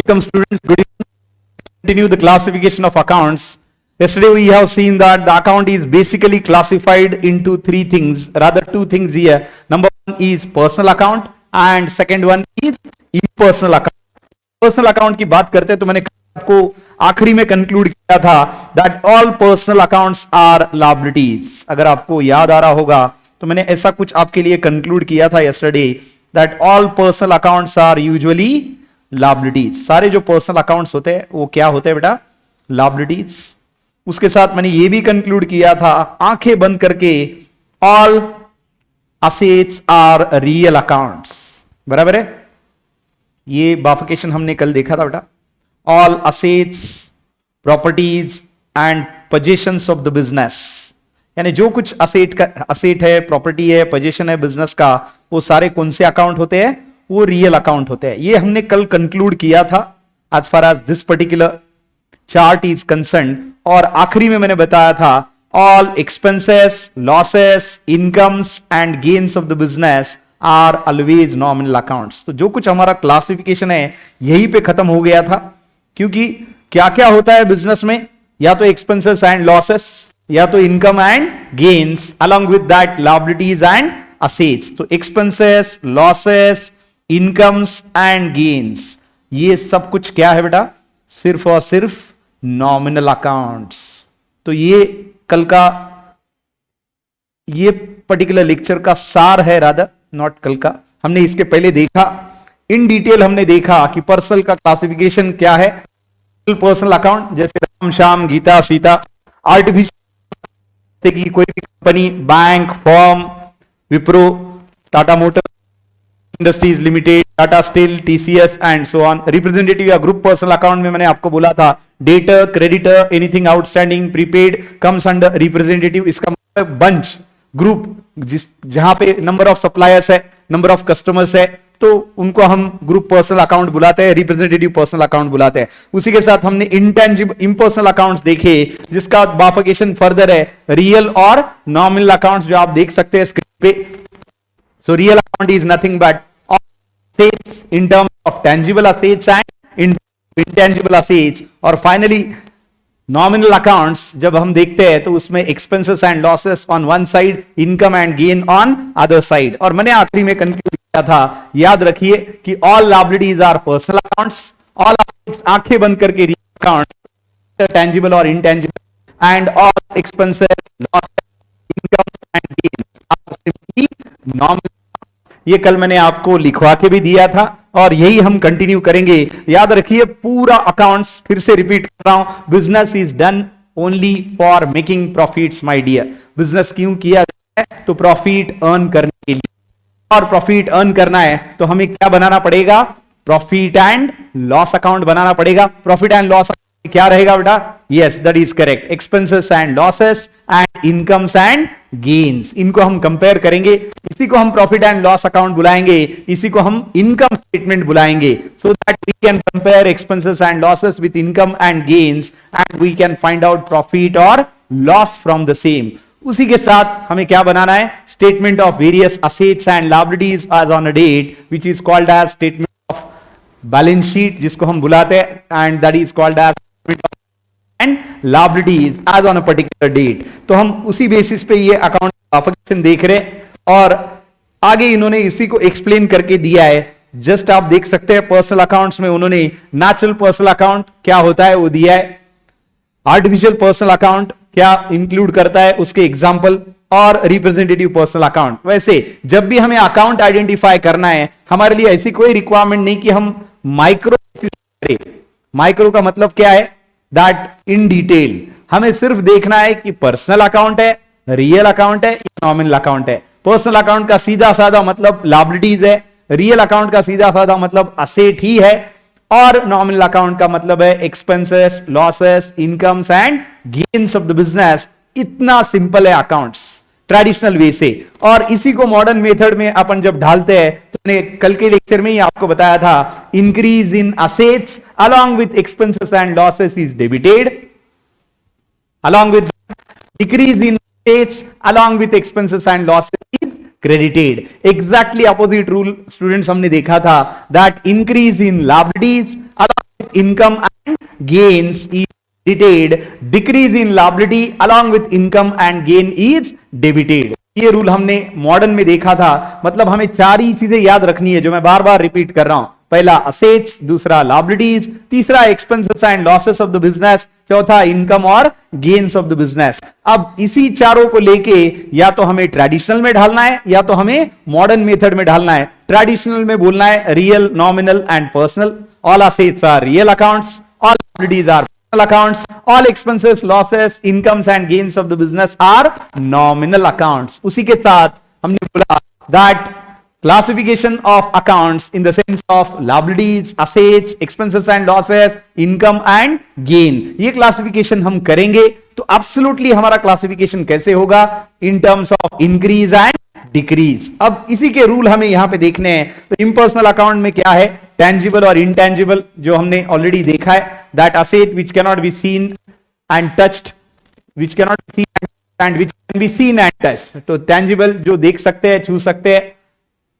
Welcome students, good evening. Continue the classification of accounts. Yesterday we have seen that the account is basically classified into three things, rather two things here. Number one is personal account and second one is impersonal account. Personal account की बात करते हैं तो मैंने आपको आखिरी में conclude किया था that all personal accounts are liabilities. अगर आपको याद आ रहा होगा तो मैंने ऐसा कुछ आपके लिए कंक्लूड किया था yesterday that all personal accounts are usually liabilities. सारे जो पर्सनल अकाउंट्स होते हैं वो क्या होते हैं बेटा? liabilities. उसके साथ मैंने ये भी कंक्लूड किया था आंखें बंद करके all assets are real accounts. बराबर है? ये बाइफिकेशन हमने कल देखा था बेटा. All assets, properties and positions of the business, यानी जो कुछ असेट है, प्रॉपर्टी है, पोजीशन है बिजनेस का, वो सारे कौन से अकाउंट होते हैं? वो रियल अकाउंट होते हैं. ये हमने कल कंक्लूड किया था as far as this particular chart is concern. और आखिरी में मैंने बताया था all expenses, losses, incomes and gains of the business are always nominal accounts. तो जो कुछ हमारा क्लासिफिकेशन है यहीं पे खत्म हो गया था, क्योंकि क्या क्या होता है बिजनेस में? या तो एक्सपेंसेस एंड लॉसेस, या तो income and gains, along with that liabilities and assets. तो expenses, losses, incomes and gains, ये सब कुछ क्या है बेटा? सिर्फ और सिर्फ नॉमिनल अकाउंट्स. तो ये कल का ये पर्टिकुलर लेक्चर का सार है, रादर नॉट कल का. हमने इसके पहले देखा इन डिटेल, हमने देखा कि पर्सनल का क्लासिफिकेशन क्या है. पर्सनल अकाउंट जैसे राम, श्याम, गीता, सीता. आर्टिफिशियल की कोई भी company, bank, firm, Wipro, Tata motor industries limited, Tata steel, TCS and so on. Representative या ग्रुप पर्सनल अकाउंट में मैंने आपको बोला था debtor, creditor, anything outstanding, prepaid comes under representative. इसका मतलब बंच, ग्रुप, जहां पे नंबर ऑफ सप्लायर्स है, नंबर ऑफ कस्टमर्स है, तो उनको हम ग्रुप पर्सनल अकाउंट बुलाते हैं, रिप्रेजेंटेटिव पर्सनल अकाउंट बुलाते हैं. उसी के साथ हमने इंटेंजिबल इम्पर्सनल अकाउंट्स देखे, जिसका बाइफिकेशन फर्दर है रियल और नॉमिनल अकाउंट्स, जो आप देख सकते हैं स्क्रीन पे. So real account is nothing but assets in terms of tangible assets and intangible assets. और finally nominal accounts जब हम देखते हैं तो उसमें expenses and losses on one side, income and gain on other side. और मैंने आखिरी में कंक्लूड किया था, याद रखिए कि all liabilities are personal accounts, all assets आंखें बंद करके real accounts, tangible और intangible, and all expenses, losses, income and gains are simply nominal. ये कल मैंने आपको लिखवा के भी दिया था और यही हम कंटिन्यू करेंगे. याद रखिए पूरा अकाउंट्स, फिर से रिपीट कर रहा हूं, business is done only for making profits my dear. Business क्यों किया जाता है? तो प्रॉफिट अर्न करने के लिए. और प्रॉफिट अर्न करना है तो हमें क्या बनाना पड़ेगा? प्रॉफिट एंड लॉस अकाउंट बनाना पड़ेगा. प्रॉफिट एंड लॉस क्या रहेगा बेटा? Yes, that is correct. Expenses and losses and incomes and gains, इनको हम कंपेयर करेंगे. इसी को हम प्रॉफिट एंड लॉस अकाउंट बुलाएंगे, इसी को हम इनकम स्टेटमेंट बुलाएंगे. So that we can compare expenses and losses with income and gains and we can find out profit और लॉस फ्रॉम द सेम. उसी के साथ हमें क्या बनाना है? Statement of various assets and liabilities as on a date, which is called as statement of balance sheet, जिसको हम बुलाते हैं, and that is called as and liabilities as on a particular date. तो हम उसी बेसिस पे ये account बाइफिकेशन देख रहे हैं और आगे इन्होंने इसी को एक्सप्लेन करके दिया है. जस्ट आप देख सकते हैं पर्सनल अकाउंट्स में उन्होंने नेचुरल पर्सनल अकाउंट क्या होता है वो दिया है. आर्टिफिशियल पर्सनल अकाउंट क्या इंक्लूड करता है उसके एग्जांपल, और रिप्रेजेंटेटिव पर्सनल अकाउंट. वैसे जब भी हमें अकाउंट आइडेंटिफाई करना है, हमारे लिए ऐसी कोई रिक्वायरमेंट नहीं कि हम माइक्रो. माइक्रो का मतलब क्या है? दैट इन डिटेल हमें सिर्फ देखना है कि पर्सनल अकाउंट है, रियल अकाउंट है, नॉमिनल अकाउंट है. पर्सनल अकाउंट का सीधा साधा मतलब लायबिलिटीज है, रियल अकाउंट का सीधा साधा मतलब असेट ही है, और नॉमिनल अकाउंट का मतलब है expenses, losses, incomes and gains of the business. इतना सिंपल है अकाउंट्स ट्रेडिशनल वे से. और इसी को मॉडर्न मेथड में अपन जब ढालते हैं तो मैंने कल के लेक्चर में ही आपको बताया था, increase in assets along with expenses and losses is debited, along with decrease in assets along with expenses and losses is credited. Exactly opposite rule students हमने देखा था, that increase in liabilities along with income and gains is credited, decrease in liability along with income and gain is debited. ये rule हमने modern में देखा था. मतलब हमें चार ही चीजें याद रखनी है जो मैं बार बार रिपीट कर रहा हूं. पहला असेट्स, दूसरा लायबिलिटीज, तीसरा expenses and losses of the business, चौथा इनकम और गेन्स ऑफ द बिजनेस. अब इसी चारों को लेके या तो हमें ट्रेडिशनल में ढालना है या तो हमें मॉडर्न मेथड में ढालना है. ट्रेडिशनल में बोलना है real, nominal and personal. All assets are real accounts, all liabilities are accounts, all expenses, losses, incomes and gains of the business are nominal accounts. उसी के साथ हमने बोला that classification of accounts in the sense of liabilities, assets, expenses and losses, income and gain, ये classification हम करेंगे. तो absolutely हमारा classification कैसे होगा? In terms of increase and decrease. अब इसी के रूल हमें यहां पे देखने हैं. तो इम्पर्सनल अकाउंट में क्या है? टेंजिबल और इनटेंजिबल जो हमने ऑलरेडी देखा है. That asset which cannot be seen and touched, which cannot be seen and which can be seen and touched. तो टेंजिबल जो देख सकते हैं, छू सकते हैं,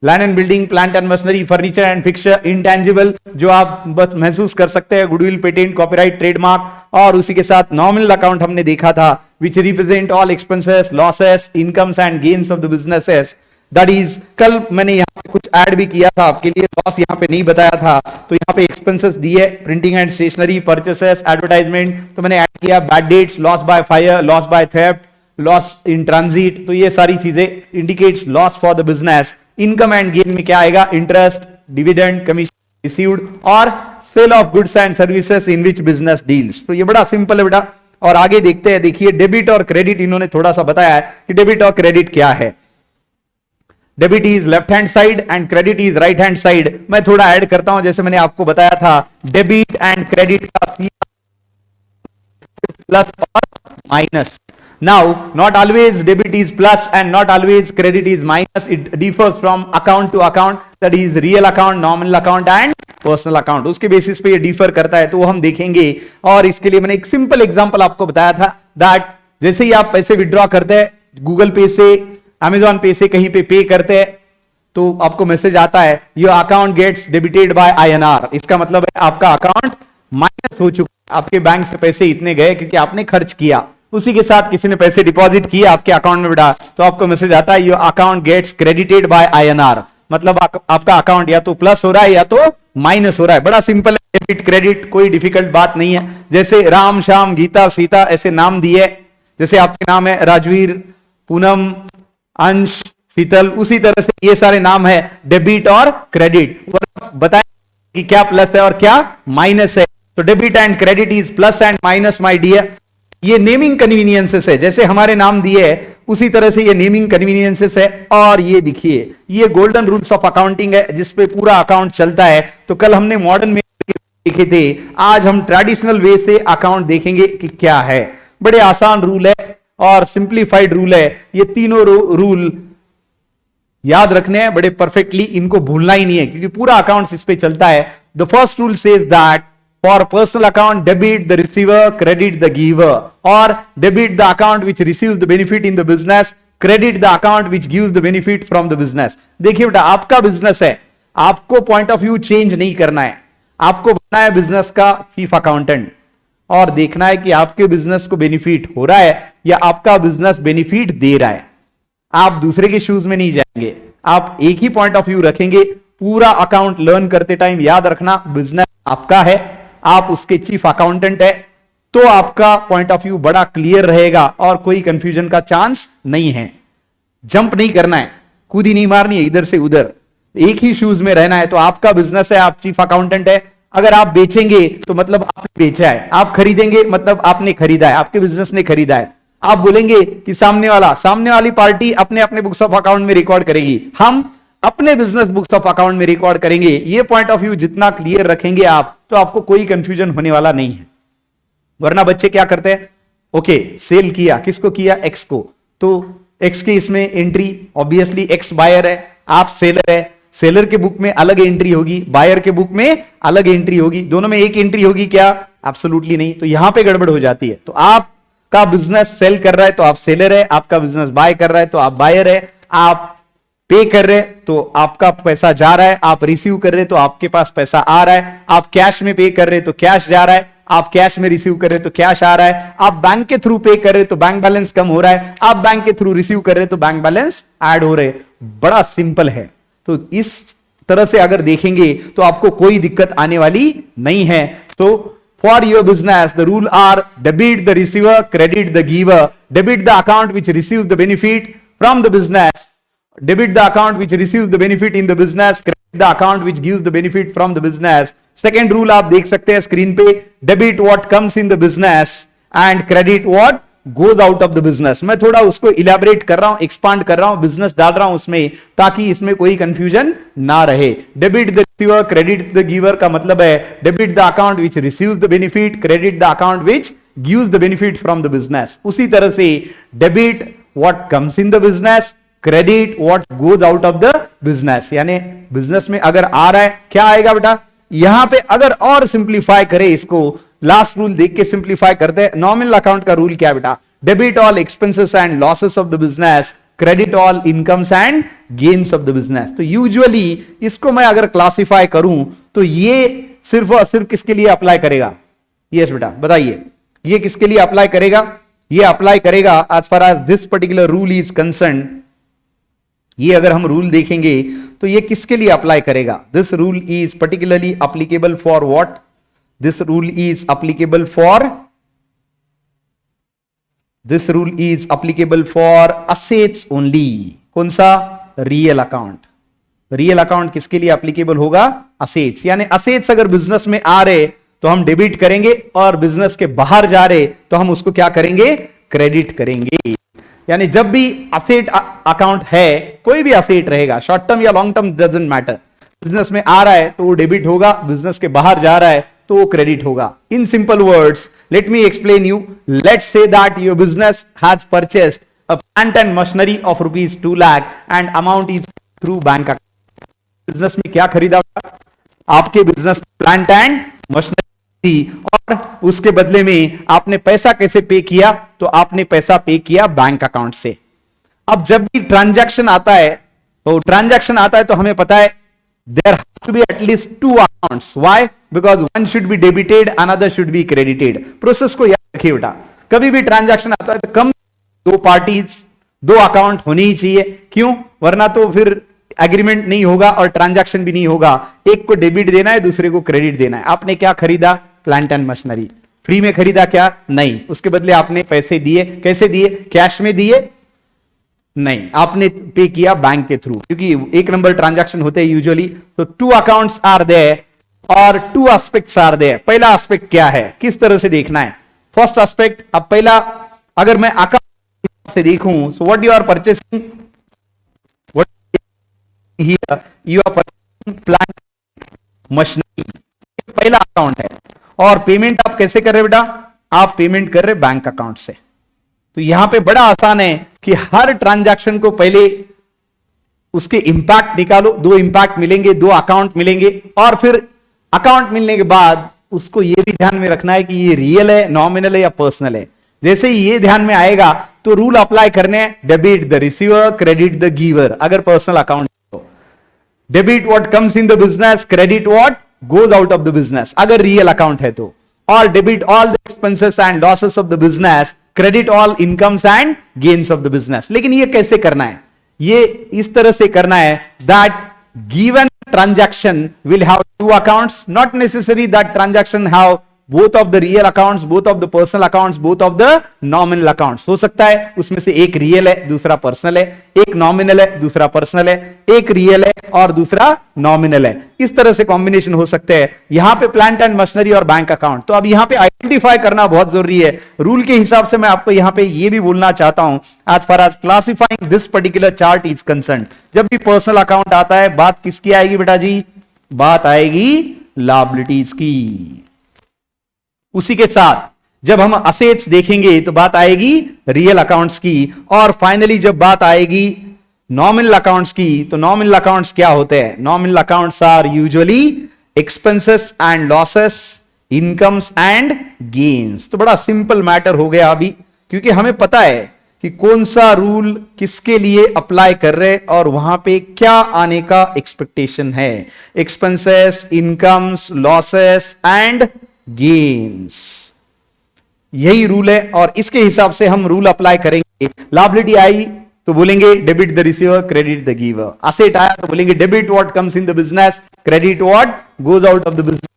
land and building, plant and machinery, furniture and fixture. Intangible जो आप बस महसूस कर सकते हैं, गुडविल, पेटेंट, कॉपीराइट, ट्रेडमार्क. और उसी के साथ नॉमिनल अकाउंट हमने देखा था which represent all expenses, losses, incomes and gains of the businesses. That is, कल मैंने यहाँ पे कुछ ऐड भी किया था आपके लिए, लॉस यहाँ पे नहीं बताया था. तो यहाँ पे एक्सपेंसेस दिए, printing and stationery, purchases, advertisement. तो मैंने ऐड किया bad debts, loss by fire, loss by theft, loss in transit. तो ये सारी चीजें indicates loss for the business. Income and gain में क्या आएगा? इंटरेस्ट, डिविडेंड, कमीशन रिसीव्ड और sale of goods and services in which business deals. तो ये बड़ा सिंपल है बेटा. और आगे देखते हैं. देखिए डेबिट और क्रेडिट इन्होंने थोड़ा सा बताया है कि डेबिट और क्रेडिट क्या है. Debit is left hand side and credit is right hand side. मैं थोड़ा ऐड करता हूं, जैसे मैंने आपको बताया था डेबिट एंड क्रेडिट का प्लस और minus. Now not always debit is plus and not always credit is minus. It differs from account to account. That is real account, nominal account and personal account. उसके basis पे ये differ करता है, तो वो हम देखेंगे. और इसके लिए मैंने एक सिंपल एग्जांपल आपको बताया था दैट जैसे ही आप पैसे विड्रॉ करते हैं, गूगल पे से, अमेजॉन पे से कहीं पे करते हैं, तो आपको मैसेज आता है your account gets debited by INR. इसका मतलब है आपका अकाउंट माइनस हो चुका है, आपके बैंक से पैसे इतने गए क्योंकि आपने खर्च किया. उसी के साथ किसी ने पैसे डिपॉजिट किए आपके अकाउंट में बेटा, तो आपको मैसेज आता है your account gets credited by INR. मतलब आपका अकाउंट या तो प्लस हो रहा है या तो माइनस हो रहा है. बड़ा सिंपल है. डेबिट क्रेडिट कोई डिफिकल्ट बात नहीं है. जैसे राम, श्याम, गीता, सीता ऐसे नाम दिए, जैसे आपके नाम है राजवीर, पूनम, अंश, शीतल, उसी तरह से ये सारे नाम है डेबिट और क्रेडिट. बताएं कि क्या प्लस है और क्या माइनस है. तो debit and credit is plus and minus my dear. ये नेमिंग कन्वीनियंसेस है. जैसे हमारे नाम दिए है उसी तरह से ये नेमिंग कन्वीनियंसेस है. और ये देखिए ये गोल्डन रूल्स ऑफ अकाउंटिंग है जिसपे पूरा अकाउंट चलता है. तो कल हमने मॉडर्न में देखे थे, आज हम ट्रेडिशनल वे से अकाउंट देखेंगे कि क्या है. बड़े आसान रूल है और सिंप्लीफाइड रूल है. ये तीनों रूल याद रखने हैं बड़े परफेक्टली, इनको भूलना ही नहीं है क्योंकि पूरा अकाउंट इस पे चलता है. The first rule says that for personal account, debit the receiver, credit the giver, or debit the account which receives the benefit in the business, credit the account which gives the benefit from the business. देखिए बेटा, आपका business है, आपको point of view change नहीं करना है. आपको बनना है बिजनेस का चीफ अकाउंटेंट और देखना है कि आपके बिजनेस को बेनिफिट हो रहा है या आपका बिजनेस बेनिफिट दे रहा है. आप दूसरे के शूज में नहीं जाएंगे, आप एक ही पॉइंट ऑफ व्यू रखेंगे. पूरा अकाउंट लर्न करते टाइम याद रखना बिजनेस आपका है, आप उसके चीफ अकाउंटेंट है, तो आपका पॉइंट ऑफ व्यू बड़ा क्लियर रहेगा और कोई कंफ्यूजन का चांस नहीं है. जंप नहीं करना है, कूदी नहीं मारनी है इधर से उधर, एक ही शूज में रहना है. तो आपका बिजनेस है, आप चीफ अकाउंटेंट है. अगर आप बेचेंगे तो मतलब आपने बेचा है, आप खरीदेंगे मतलब आपने खरीदा है, आपके बिजनेस ने खरीदा है. आप बोलेंगे कि सामने वाली पार्टी अपने अपने बुक्स ऑफ अकाउंट में रिकॉर्ड करेगी, हम अपने बिजनेस बुक्स ऑफ अकाउंट में रिकॉर्ड करेंगे. ये पॉइंट ऑफ व्यू जितना क्लियर रखेंगे आप, तो आपको कोई कंफ्यूजन होने वाला नहीं है. वरना बच्चे क्या करते हैं, ओके सेल किया, किसको किया, एक्स को, तो एक्स के इसमें एंट्री, ऑब्वियसली एक्स बायर है, आप सेलर है. सेलर के बुक में अलग एंट्री होगी, बायर के बुक में अलग एंट्री होगी, दोनों में एक एंट्री होगी क्या? एब्सोल्युटली नहीं. तो यहां पे गड़बड़ हो जाती है. तो आपका बिजनेस सेल कर रहा है तो आप सेलर है, आपका बिजनेस बाय कर रहा है तो आप बायर है. आप पे कर रहे तो आपका पैसा जा रहा है, आप रिसीव कर रहे तो आपके पास पैसा आ रहा है, आप कैश में पे कर रहे तो कैश जा रहा है, आप कैश में रिसीव कर रहे तो कैश आ रहा है, आप बैंक के थ्रू पे कर रहे तो बैंक बैलेंस कम हो रहा है, आप बैंक के थ्रू रिसीव कर रहे तो बैंक बैलेंस ऐड हो रहे। बड़ा सिंपल है। तो इस तरह से अगर देखेंगे तो आपको कोई दिक्कत आने वाली नहीं है। तो for your business the rule are debit the receiver, credit the giver. Debit the account which receives the benefit from the business, debit the account which receives the benefit in the business, credit the account which gives the benefit from the business. Second rule आप देख सकते हैं screen पे, debit what comes in the business and credit what goes out of the business. मैं थोड़ा उसको elaborate कर रहा हूं, एक्सपांड कर रहा हूं, बिजनेस डाल रहा हूं उसमें, ताकि इसमें कोई कंफ्यूजन ना रहे। Debit the receiver, credit the giver का मतलब है debit the account which receives the benefit, credit the account which gives the benefit from the business. उसी तरह से debit what comes in the business, credit what goes out of the business. यानी business में अगर आ रहा है, क्या आएगा बेटा, यहां पे अगर और सिंप्लीफाई करें इसको, लास्ट रूल देख के सिंप्लीफाई करते हैं। नॉमिनल अकाउंट का रूल क्या है बेटा, debit all expenses and losses of the business, credit all incomes and gains of the business. तो यूजुअली इसको मैं अगर क्लासिफाई करूं तो ये सिर्फ और सिर्फ किसके लिए अप्लाई करेगा? यस बेटा बताइए, ये किसके लिए अप्लाई करेगा? ये अप्लाई करेगा as far as this particular rule is concern. ये अगर हम रूल देखेंगे तो ये किसके लिए अप्लाई करेगा? This rule is particularly applicable for what? This rule is applicable for assets only. कौन सा? Real account. रियल अकाउंट किसके लिए एप्लीकेबल होगा? असेट्स। यानी असेट्स अगर बिजनेस में आ रहे तो हम डेबिट करेंगे, और बिजनेस के बाहर जा रहे तो हम उसको क्या करेंगे? क्रेडिट करेंगे। यानी जब भी असेट अकाउंट है, कोई भी असेट रहेगा, शॉर्ट टर्म या long term doesn't matter, business में आ रहा है तो वो डेबिट होगा, बिजनेस के बाहर जा रहा है तो वो क्रेडिट होगा। In simple words let me explain you. Let's say that your business has purchased a plant and machinery of ₹2 lakh and amount is through bank account. Business में क्या खरीदा? आपके बिजनेस प्लांट एंड मशीनरी, और उसके बदले में आपने पैसा कैसे पे किया? तो आपने पैसा पे किया बैंक अकाउंट से। अब जब भी ट्रांजैक्शन आता है तो हमें पता है there has to be at least 2 accounts. Why? Because one should be debited, another should be credited. Process को याद रखिए बेटा, कभी भी ट्रांजैक्शन आता है तो कम 2 पार्टीज, 2 अकाउंट होने ही चाहिए। क्यों? वरना तो फिर एग्रीमेंट नहीं होगा और ट्रांजैक्शन भी नहीं होगा। एक को डेबिट देना है, दूसरे को क्रेडिट देना है। आपने क्या खरीदा? Plant and machinery. फ्री में खरीदा क्या? नहीं, उसके बदले आपने पैसे दिए। कैसे दिए? कैश में दिए? नहीं, आपने पे किया बैंक के थ्रू, क्योंकि एक नंबर ट्रांजैक्शन होते हैं यूजुअली। तो 2 अकाउंट्स आर देयर और 2 एस्पेक्ट्स आर देयर। पहला एस्पेक्ट क्या है, किस तरह से देखना है? फर्स्ट एस्पेक्ट, अब पहला अगर मैं अकाउंट से देखूं, so what you are purchasing, what here you are purchasing plant machinery, पहला अकाउंट है। और पेमेंट आप कैसे कर रहे बेटा? आप पेमेंट कर रहे बैंक अकाउंट से। तो यहां पे बड़ा आसान है कि हर ट्रांजैक्शन को पहले उसके इंपैक्ट निकालो। 2 इंपैक्ट मिलेंगे, 2 अकाउंट मिलेंगे, और फिर अकाउंट मिलने के बाद उसको यह भी ध्यान में रखना है कि ये रियल है, नॉमिनल है या पर्सनल है। जैसे ही ये ध्यान में आएगा तो रूल अप्लाई करने हैं, debit the receiver, credit the giver. अगर पर्सनल अकाउंट तो debit what comes in the business, credit what goes out of the business. अगर रियल अकाउंट है तो, और debit all the expenses and losses of the business, credit all incomes and gains of the business. लेकिन ये कैसे करना है? ये इस तरह से करना है that given transaction will have 2 accounts, not necessary that transaction have both of the real accounts, both of the personal accounts, both of the nominal accounts. हो सकता है उसमें से एक रियल है, दूसरा पर्सनल है, एक नॉमिनल है, दूसरा पर्सनल है, एक रियल है और दूसरा नॉमिनल है। इस तरह से कॉम्बिनेशन हो सकते हैं। यहां पे प्लांट एंड मशीनरी और बैंक अकाउंट, तो अब यहां पे आइडेंटिफाई करना बहुत जरूरी है। रूल के हिसाब से मैं आपको यहां पे ये भी बोलना चाहता हूं, as far as classifying this particular chart is concern, जब भी पर्सनल अकाउंट आता है बात किसकी आएगी बेटा जी? बात आएगी लायबिलिटीज की। उसी के साथ जब हम असेट्स देखेंगे तो बात आएगी रियल अकाउंट्स की, और फाइनली जब बात आएगी नॉमिनल अकाउंट्स की, तो नॉमिनल अकाउंट्स क्या होते हैं? Nominal accounts are usually expenses and losses, incomes and gains. तो बड़ा सिंपल मैटर हो गया अभी, क्योंकि हमें पता है कि कौन सा रूल किसके लिए अप्लाई कर रहे और वहां पे क्या आने का एक्सपेक्टेशन है, expenses, incomes, losses and gains, यही रूल है और इसके हिसाब से हम रूल अप्लाई करेंगे। लायबिलिटी आई तो बोलेंगे debit the receiver, credit the giver. Asset आया तो बोलेंगे debit what comes in the business, credit what goes out of the business.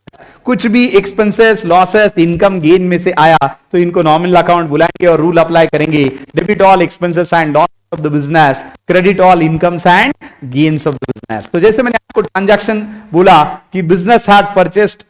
कुछ भी एक्सपेंसेस, लॉसेस, इनकम, गेन में से आया तो इनको नॉमिनल अकाउंट बुलाएंगे और रूल अप्लाई करेंगे, debit all expenses and loss of the business, credit all incomes and gains of the business. तो जैसे मैंने आपको ट्रांजैक्शन बोला कि business has purchased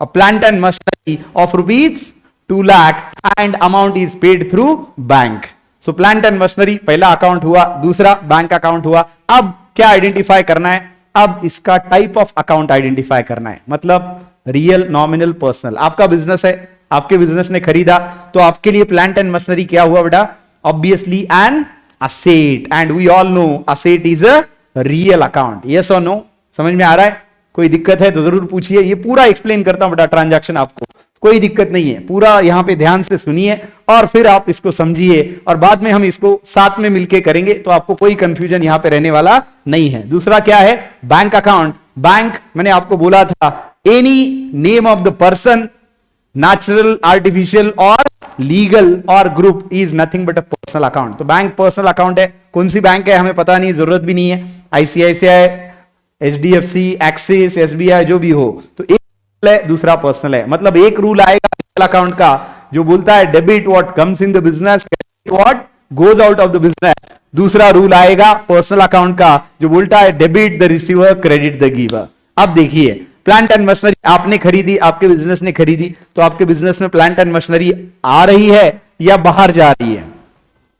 a plant and machinery of rupees 2 lakh and amount is paid through bank. So plant and machinery पहला account हुआ, दूसरा bank account हुआ। अब क्या आइडेंटिफाई करना है, अब इसका टाइप ऑफ अकाउंट आइडेंटिफाई करना है, मतलब रियल, नॉमिनल, पर्सनल। आपका बिजनेस है, आपके बिजनेस ने खरीदा तो आपके लिए प्लांट एंड मशीनरी क्या हुआ बेटा, obviously an asset and we all know asset is a real account. Yes और नो, समझ में आ रहा है? कोई दिक्कत है तो जरूर पूछिए, ये पूरा एक्सप्लेन करता हूं बेटा ट्रांजैक्शन, आपको कोई दिक्कत नहीं है, पूरा यहां पे ध्यान से सुनिए और फिर आप इसको समझिए और बाद में हम इसको साथ में मिलके करेंगे तो आपको कोई कंफ्यूजन यहां पे रहने वाला नहीं है। दूसरा क्या है, बैंक अकाउंट। बैंक मैंने आपको बोला था any name of the person, natural, artificial और लीगल और group is nothing but a personal account. तो बैंक पर्सनल अकाउंट है। कौन सी बैंक है हमें पता नहीं, जरूरत भी नहीं है, आईसीआईसीआई, एचडीएफसी, एक्सिस, एसबीआई, जो भी हो। तो एक है, दूसरा पर्सनल है, मतलब एक रूल आएगा अकाउंट का जो बोलता है debit what comes in the business, credit what goes out of the business. दूसरा रूल आएगा पर्सनल अकाउंट का जो बोलता है debit the receiver, credit the giver. अब देखिए, प्लांट एंड मशीनरी आपने खरीदी, आपके बिजनेस ने खरीदी, तो आपके बिजनेस में प्लांट एंड मशीनरी आ रही है या बाहर जा रही है?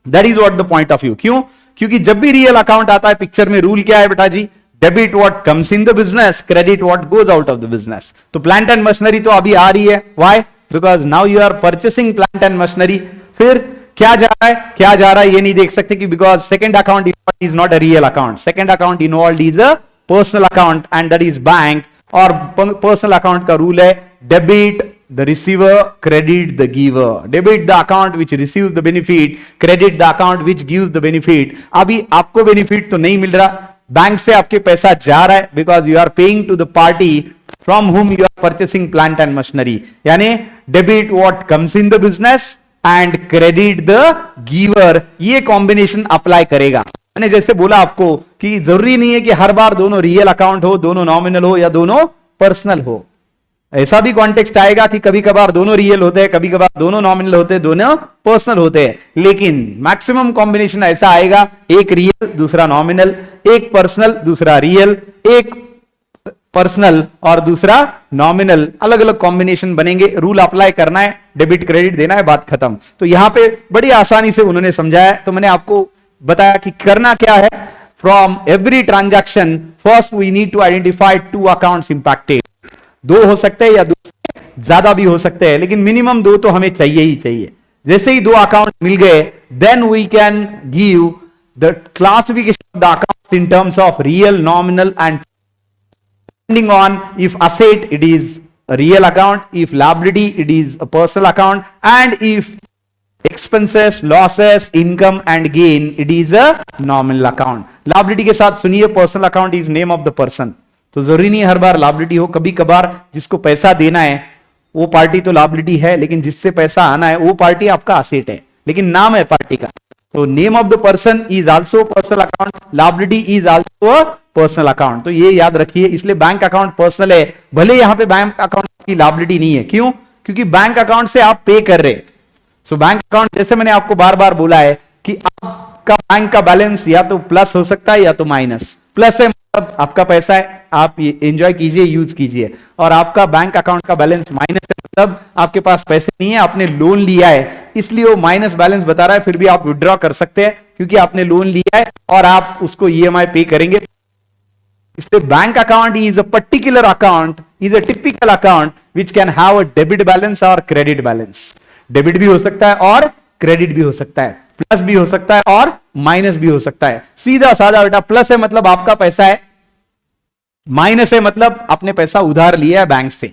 That is what the point of view. क्यों? क्योंकि जब भी रियल अकाउंट आता है पिक्चर में, रूल क्या है बेटा जी, debit what comes in the business, credit what goes out of the business. तो प्लांट एंड मशीनरी तो अभी आ रही है, why? Because now you are purchasing plant and machinery. फिर क्या जा रहा है, क्या जा रहा है ये नहीं देख सकते कि because second account is not a real account, second account involve is a personal account and that is bank. और पर्सनल अकाउंट का रूल है debit the receiver, credit the giver. Debit the account which receives the benefit, credit the account which gives the benefit. अभी आपको benefit तो नहीं मिल रहा, bank से आपके पैसा जा रहा है because you are paying to the party from whom you are purchasing plant and machinery. यानी debit what comes in the business and credit the giver, ये कॉम्बिनेशन अप्लाई करेगा। मैंने जैसे बोला आपको कि जरूरी नहीं है कि हर बार दोनों रियल अकाउंट हो, दोनों नॉमिनल हो या दोनों पर्सनल हो। ऐसा भी कॉन्टेक्स्ट आएगा कि कभी कभार दोनों रियल होते हैं, कभी कभार दोनों नॉमिनल होते हैं, दोनों पर्सनल होते हैं, लेकिन मैक्सिमम कॉम्बिनेशन ऐसा आएगा, एक रियल दूसरा नॉमिनल, एक पर्सनल दूसरा रियल, एक पर्सनल और दूसरा नॉमिनल, अलग अलग कॉम्बिनेशन बनेंगे। रूल अप्लाई करना है, डेबिट क्रेडिट देना है, बात खत्म। तो यहां पे बड़ी आसानी से उन्होंने समझाया, तो मैंने आपको बताया कि करना क्या है। From every transaction first we need to identify 2 accounts impacted. 2 हो सकते हैं या 2 ज्यादा भी हो सकते हैं, लेकिन मिनिमम 2 तो हमें चाहिए ही चाहिए। जैसे ही 2 अकाउंट मिल गए, then we can give the classification of the accounts in terms of real, nominal and depending on if asset it is a real account, if liability it is a personal account, and if expenses, losses, income and gain it is a nominal account. liability के साथ सुनिए personal account is name of the person, तो जरूरी नहीं हर बार liability हो, कभी कभार जिसको पैसा देना है वो पार्टी तो liability है, लेकिन जिससे पैसा आना है वो पार्टी आपका asset है, लेकिन नाम है पार्टी का। तो name of the person is also personal account, liability is also a personal account. तो ये याद रखिए, इसलिए बैंक अकाउंट पर्सनल है, भले यहां पे बैंक अकाउंट की लायबिलिटी नहीं है। क्यों? क्योंकि बैंक अकाउंट से आप पे कर रहे। सो बैंक अकाउंट, जैसे मैंने आपको बार बार बोला है कि आपका बैंक का बैलेंस या तो प्लस हो सकता है या तो माइनस। प्लस है मतलब आपका पैसा है, आप एंजॉय कीजिए, यूज कीजिए, और आपका बैंक अकाउंट का बैलेंस माइनस है मतलब आपके पास पैसे नहीं है, आपने लोन लिया है, इसलिए वो माइनस बैलेंस बता रहा है, फिर भी आप विड्रॉ कर सकते हैं क्योंकि आपने लोन लिया है और आप उसको ईएमआई पे करेंगे। इसलिए bank account is a particular account, is a typical account which can have a debit balance और क्रेडिट बैलेंस। डेबिट भी हो सकता है और क्रेडिट भी हो सकता है, प्लस भी हो सकता है और माइनस भी हो सकता है। सीधा साधा बेटा, प्लस है मतलब आपका पैसा है, माइनस है मतलब आपने पैसा उधार लिया है बैंक से,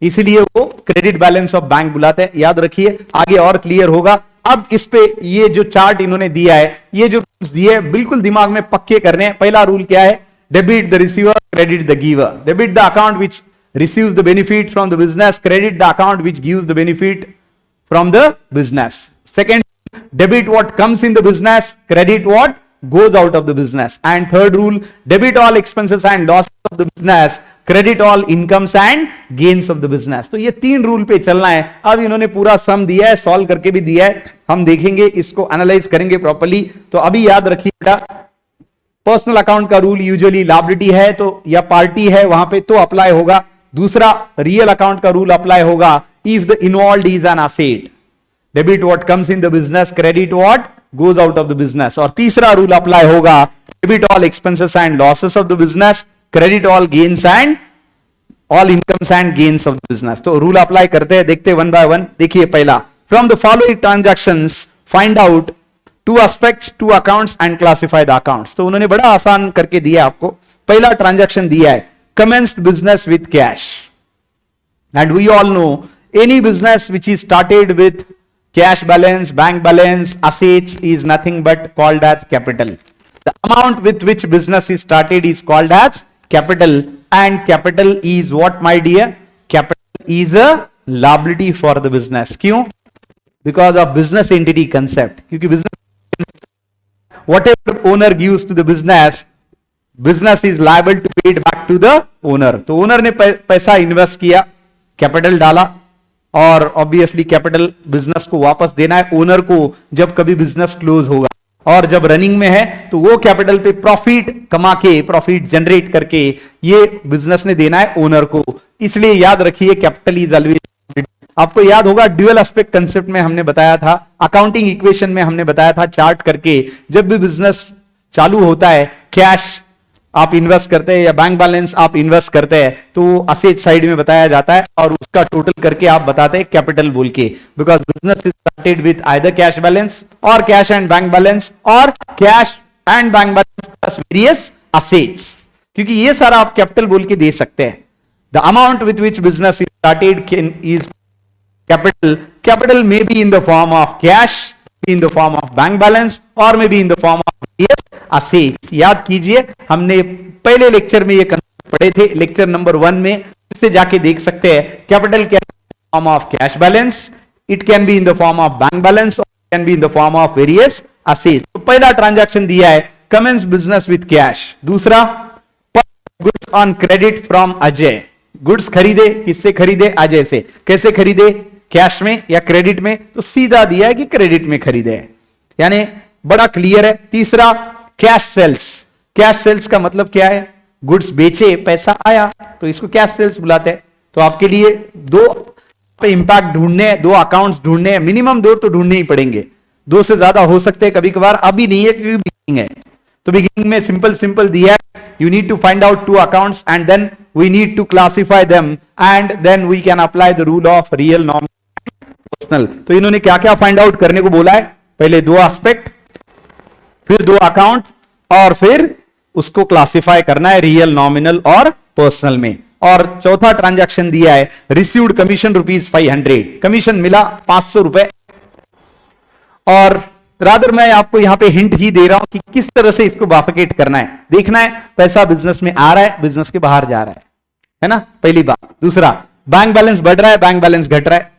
इसलिए वो क्रेडिट बैलेंस ऑफ बैंक बुलाते हैं। याद रखिए, आगे और क्लियर होगा। अब इस पे ये जो चार्ट इन्होंने दिया है, ये जो दिए बिल्कुल दिमाग में पक्के करने हैं। पहला रूल क्या है? Debit the receiver, credit the giver. Debit the account which receives the benefit from the business, credit the account which gives the benefit from the business. Second, debit what comes in the business, credit what goes out of the business. And third rule, debit all expenses and losses of the business, credit all incomes and gains of the business. तो ये तीन rule पे चलना है। अब इन्होंने पूरा सम दिया है, सॉल्व करके भी दिया है, हम देखेंगे, इसको एनालाइज करेंगे प्रॉपर्ली। तो अभी याद रखिए बेटा, पर्सनल अकाउंट का रूल यूजुअली लायबिलिटी है तो या पार्टी है वहां पे तो अप्लाई होगा। दूसरा, रियल अकाउंट का रूल अप्लाई होगा if the involved is an asset, debit what comes in the business, credit what goes out of the business. और तीसरा रूल अप्लाई होगा, debit all expenses and losses of the business, credit all gains and all incomes and gains of the business. तो rule apply करते हैं, देखते हैं one by one. देखिए पहला, from the following transactions find out two aspects, to accounts and classify the accounts. तो उन्होंने बड़ा आसान करके दिया आपको। पहला ट्रांजैक्शन दिया है, commenced business with cash, and we all know any business which is started with cash balance, bank balance, assets is nothing but called as capital. The amount with which business is started is called as capital, and capital is what, my dear? Capital is a liability for the business. क्यों? Because of business entity concept. क्योंकि business, whatever owner gives to the business is liable to pay it back to the owner. तो owner ने पैसा invest किया, capital डाला, और obviously capital business को वापस देना है ओनर को जब कभी बिजनेस क्लोज होगा। और जब रनिंग में है तो वो कैपिटल पे प्रॉफिट कमा के, प्रॉफिट जनरेट करके ये बिजनेस ने देना है ओनर को। इसलिए याद रखिए, कैपिटल इज ऑलवेज। आपको याद होगा ड्यूअल एस्पेक्ट कंसेप्ट में हमने बताया था, अकाउंटिंग इक्वेशन में हमने बताया था चार्ट करके, जब भी बिजनेस चालू होता है, कैश आप इन्वेस्ट करते हैं या बैंक बैलेंस आप इन्वेस्ट करते हैं तो असेट साइड में बताया जाता है और उसका टोटल करके आप बताते हैं कैपिटल बोल के। Because business is started with either cash balance और कैश एंड बैंक बैलेंस और cash and bank balance plus various assets, क्योंकि ये सारा आप कैपिटल बोल के दे सकते हैं। The amount with which business is started is capital. Capital may be in the form of cash, in the form of bank balance or maybe in the form of assets. याद कीजिए, हमने पहले lecture में ये concept पढ़े थे, lecture number 1 में, इससे जाके देख सकते हैं। Capital can form of cash balance, it can be in the form of bank balance और can be in the form of various assets. तो पहला ट्रांजैक्शन दिया है, कमेंस बिजनेस विथ कैश। दूसरा, goods on credit from Ajay. Goods खरीदे, किससे खरीदे? अजय से। कैसे खरीदे? कैश में या क्रेडिट में? तो सीधा दिया है कि क्रेडिट में खरीदे, यानी बड़ा क्लियर है। तीसरा, कैश सेल्स। कैश सेल्स का मतलब क्या है? गुड्स बेचे, पैसा आया, तो इसको कैश सेल्स बुलाते हैं। तो आपके लिए दो पे इंपैक्ट ढूंढने हैं, दो अकाउंट्स ढूंढने हैं, मिनिमम 2 तो ढूंढने ही पड़ेंगे, 2 से ज्यादा हो सकते हैं कभी कभार, अभी नहीं है क्योंकि बिगिनिंग है। तो बिगिनिंग में सिंपल दिया है, you need to find out 2 accounts and then we need to classify them and then we can apply the rule of real nominal personal. तो इन्होंने क्या क्या फाइंड आउट करने को बोला है? पहले 2 एस्पेक्ट, फिर 2 अकाउंट, और फिर उसको क्लासिफाई करना है रियल, नॉमिनल और पर्सनल में। और चौथा ट्रांजैक्शन दिया है, रिसीव्ड कमीशन ₹500। कमीशन मिला 500 रुपए। और रादर मैं आपको यहां पे हिंट ही दे रहा हूं कि किस तरह से इसको बाफिकेट करना है। देखना है पैसा बिजनेस में आ रहा है, बिजनेस के बाहर जा रहा है ना, पहली बात। दूसरा, बैंक बैलेंस बढ़ रहा है, बैंक बैलेंस घट रहा है।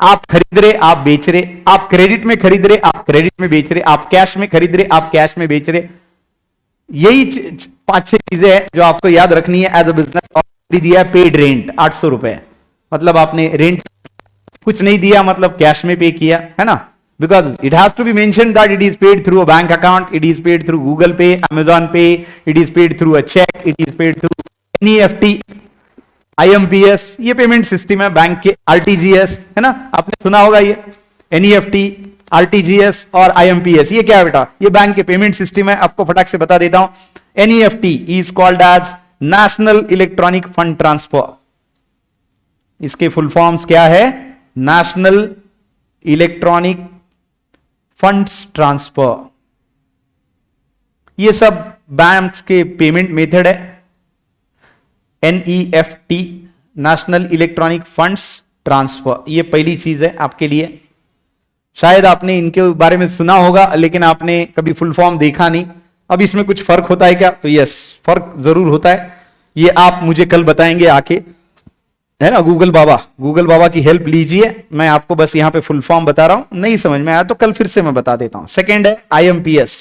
आप खरीद रहे, आप बेच रहे, आप क्रेडिट में खरीद रहे, आप क्रेडिट में बेच रहे, आप कैश में खरीद रहे, आप कैश में बेच रहे। यही 5-6 चीजें हैं जो आपको याद रखनी है एज अ बिजनेस। और दिया पेड रेंट 800 रुपए, मतलब आपने रेंट कुछ नहीं दिया, मतलब कैश में पे किया है ना, because it has to be mentioned that it is paid through a bank account, it is paid through Google Pay, Amazon Pay, it is paid through a cheque, it is paid through NEFT, IMPS, ये payment system है bank के। RTGS है ना, आपने सुना होगा ये NEFT, RTGS और IMPS, ये क्या है बेटा? ये बैंक के पेमेंट सिस्टम है। आपको फटाक से बता देता हूं, NEFT is called as national electronic fund transfer. इसके फुल फॉर्म्स क्या है? National electronic funds transfer. ये सब बैंक के पेमेंट मेथड है। NEFT, national electronic funds transfer, ये पहली चीज है आपके लिए। शायद आपने इनके बारे में सुना होगा लेकिन आपने कभी फुल फॉर्म देखा नहीं। अब इसमें कुछ फर्क होता है क्या? तो यस, फर्क जरूर होता है। ये आप मुझे कल बताएंगे आके, है ना। गूगल बाबा की हेल्प लीजिए। मैं आपको बस यहां पे फुल फॉर्म बता रहा हूं, नहीं समझ में आया तो कल फिर से मैं बता देता हूं। सेकेंड है IMPS,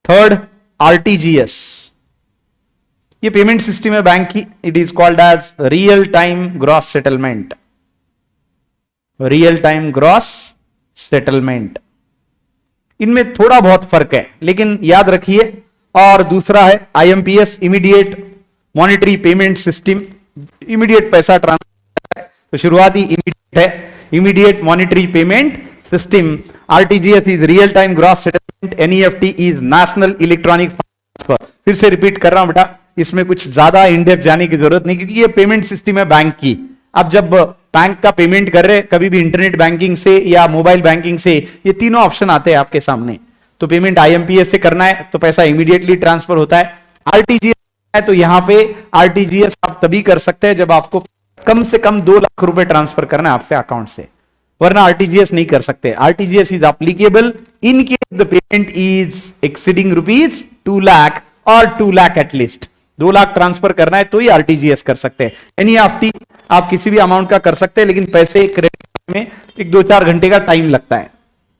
थर्ड RTGS। ये पेमेंट सिस्टम है बैंक की। It is called as real time gross settlement, real time gross settlement. इनमें थोड़ा बहुत फर्क है लेकिन याद रखिए। और दूसरा है IMPS, immediate monetary payment system. Immediate पैसा ट्रांसफर, तो शुरुआती इमीडिएट है, immediate monetary payment system. RTGS is real time gross settlement, NEFT is national electronic transfer. फिर से रिपीट कर रहा हूं बेटा, इसमें कुछ ज्यादा इनडेप्थ जाने की जरूरत नहीं, क्योंकि ये पेमेंट सिस्टम है बैंक की। अब जब बैंक का पेमेंट कर रहे, कभी भी इंटरनेट बैंकिंग से या मोबाइल बैंकिंग से, ये तीनों ऑप्शन आते हैं आपके सामने। तो पेमेंट IMPS से करना है तो पैसा इमीडिएटली ट्रांसफर होता है। RTGS है तो यहां पे RTGS आप तभी कर सकते हैं जब आपको कम से कम 2 लाख रुपए ट्रांसफर करना है आपसे अकाउंट से, वरना RTGS नहीं कर सकते। RTGS is applicable in case the payment is exceeding rupees 2 lakh और 2 लाख एटलीस्ट। 2 लाख ट्रांसफर करना है तो ही RTGS कर सकते हैं। NEFT आप किसी भी अमाउंट का कर सकते हैं लेकिन पैसे क्रेडिट में 1-2-4 घंटे का टाइम लगता है।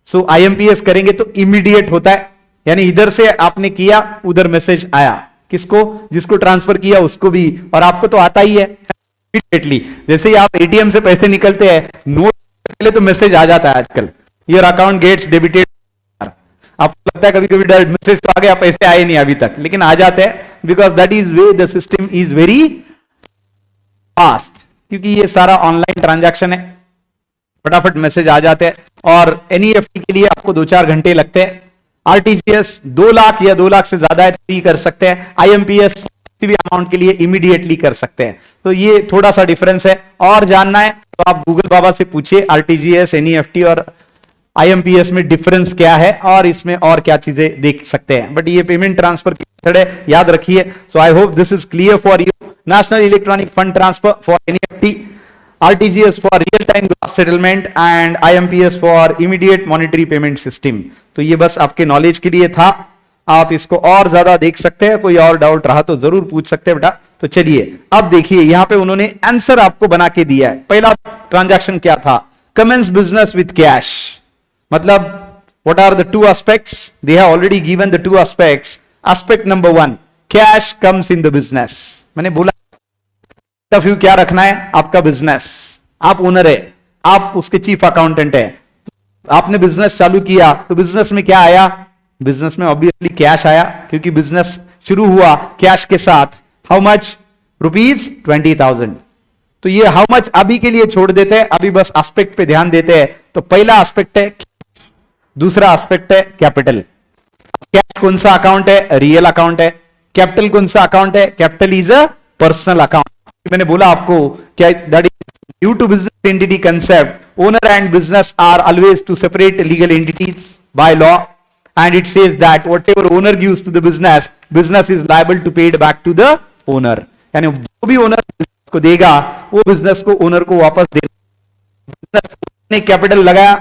सो IMPS करेंगे तो इमीडिएट होता है, यानी इधर से आपने किया उधर मैसेज आया, किसको, जिसको ट्रांसफर किया उसको भी, और आपको तो आता ही है इमीडिएटली। जैसे ही आप ATM से पैसे निकलते हैं, नोट पहले तो मैसेज आ जाता है आजकल, योर अकाउंट गेट्स डेबिटेड। आपको लगता है कभी कभी मैसेज तो आ गया, पैसे आए नहीं अभी तक, लेकिन आ जाते हैं, because that is way the system is very fast, क्योंकि ये सारा ऑनलाइन ट्रांजैक्शन है, फटाफट मैसेज आ जाते हैं। और NEFT के लिए आपको 2-4 घंटे लगते हैं। RTGS 2 लाख या 2 लाख से ज्यादा है तो कर सकते हैं। IMPS किसी भी अमाउंट के लिए इमीडिएटली कर सकते हैं। तो ये थोड़ा सा डिफरेंस है, और जानना है तो आप गूगल बाबा से पूछिए RTGS, NEFT और IMPS में डिफरेंस क्या है और इसमें और क्या चीजें देख सकते हैं। बट ये पेमेंट ट्रांसफर की मेथड है, याद रखिए। So I hope this is clear for you. National electronic fund transfer for NEFT, RTGS for real time gross settlement and IMPS for immediate monetary payment system। तो ये बस आपके knowledge के लिए था, आप इसको और ज्यादा देख सकते हैं। कोई और डाउट रहा तो जरूर पूछ सकते हैं बेटा। तो चलिए अब देखिए, यहां पे उन्होंने आंसर आपको बना के दिया है। पहला ट्रांजैक्शन क्या था? Commence business with cash. मतलब what are the 2 aspects? They have already given the 2 aspects. Aspect number 1, cash comes in the business। मैंने बोला फ्यू क्या रखना है, आपका बिजनेस, आप ओनर है, आप उसके चीफ अकाउंटेंट है, आपने बिजनेस चालू किया तो बिजनेस में क्या आया? बिजनेस में ऑब्वियसली कैश आया, क्योंकि बिजनेस शुरू हुआ कैश के साथ। How much? ₹20,000। तो ये हाउ मच अभी के लिए छोड़ देते हैं, अभी बस एस्पेक्ट पे ध्यान देते हैं। तो पहला एस्पेक्ट है, दूसरा एस्पेक्ट है कैपिटल। कैश कौन सा अकाउंट है? रियल अकाउंट है। कैपिटल कौन सा अकाउंट है? Capital is a personal account. मैंने बोला आपको क्या, that is due to business entity concept, owner and business are always two separate legal entities by law, and it says that whatever owner gives to the business, business is liable to paid back to the owner. यानी जो भी owner को देगा वो business को owner को वापस देना। बिजनेस ने कैपिटल लगाया,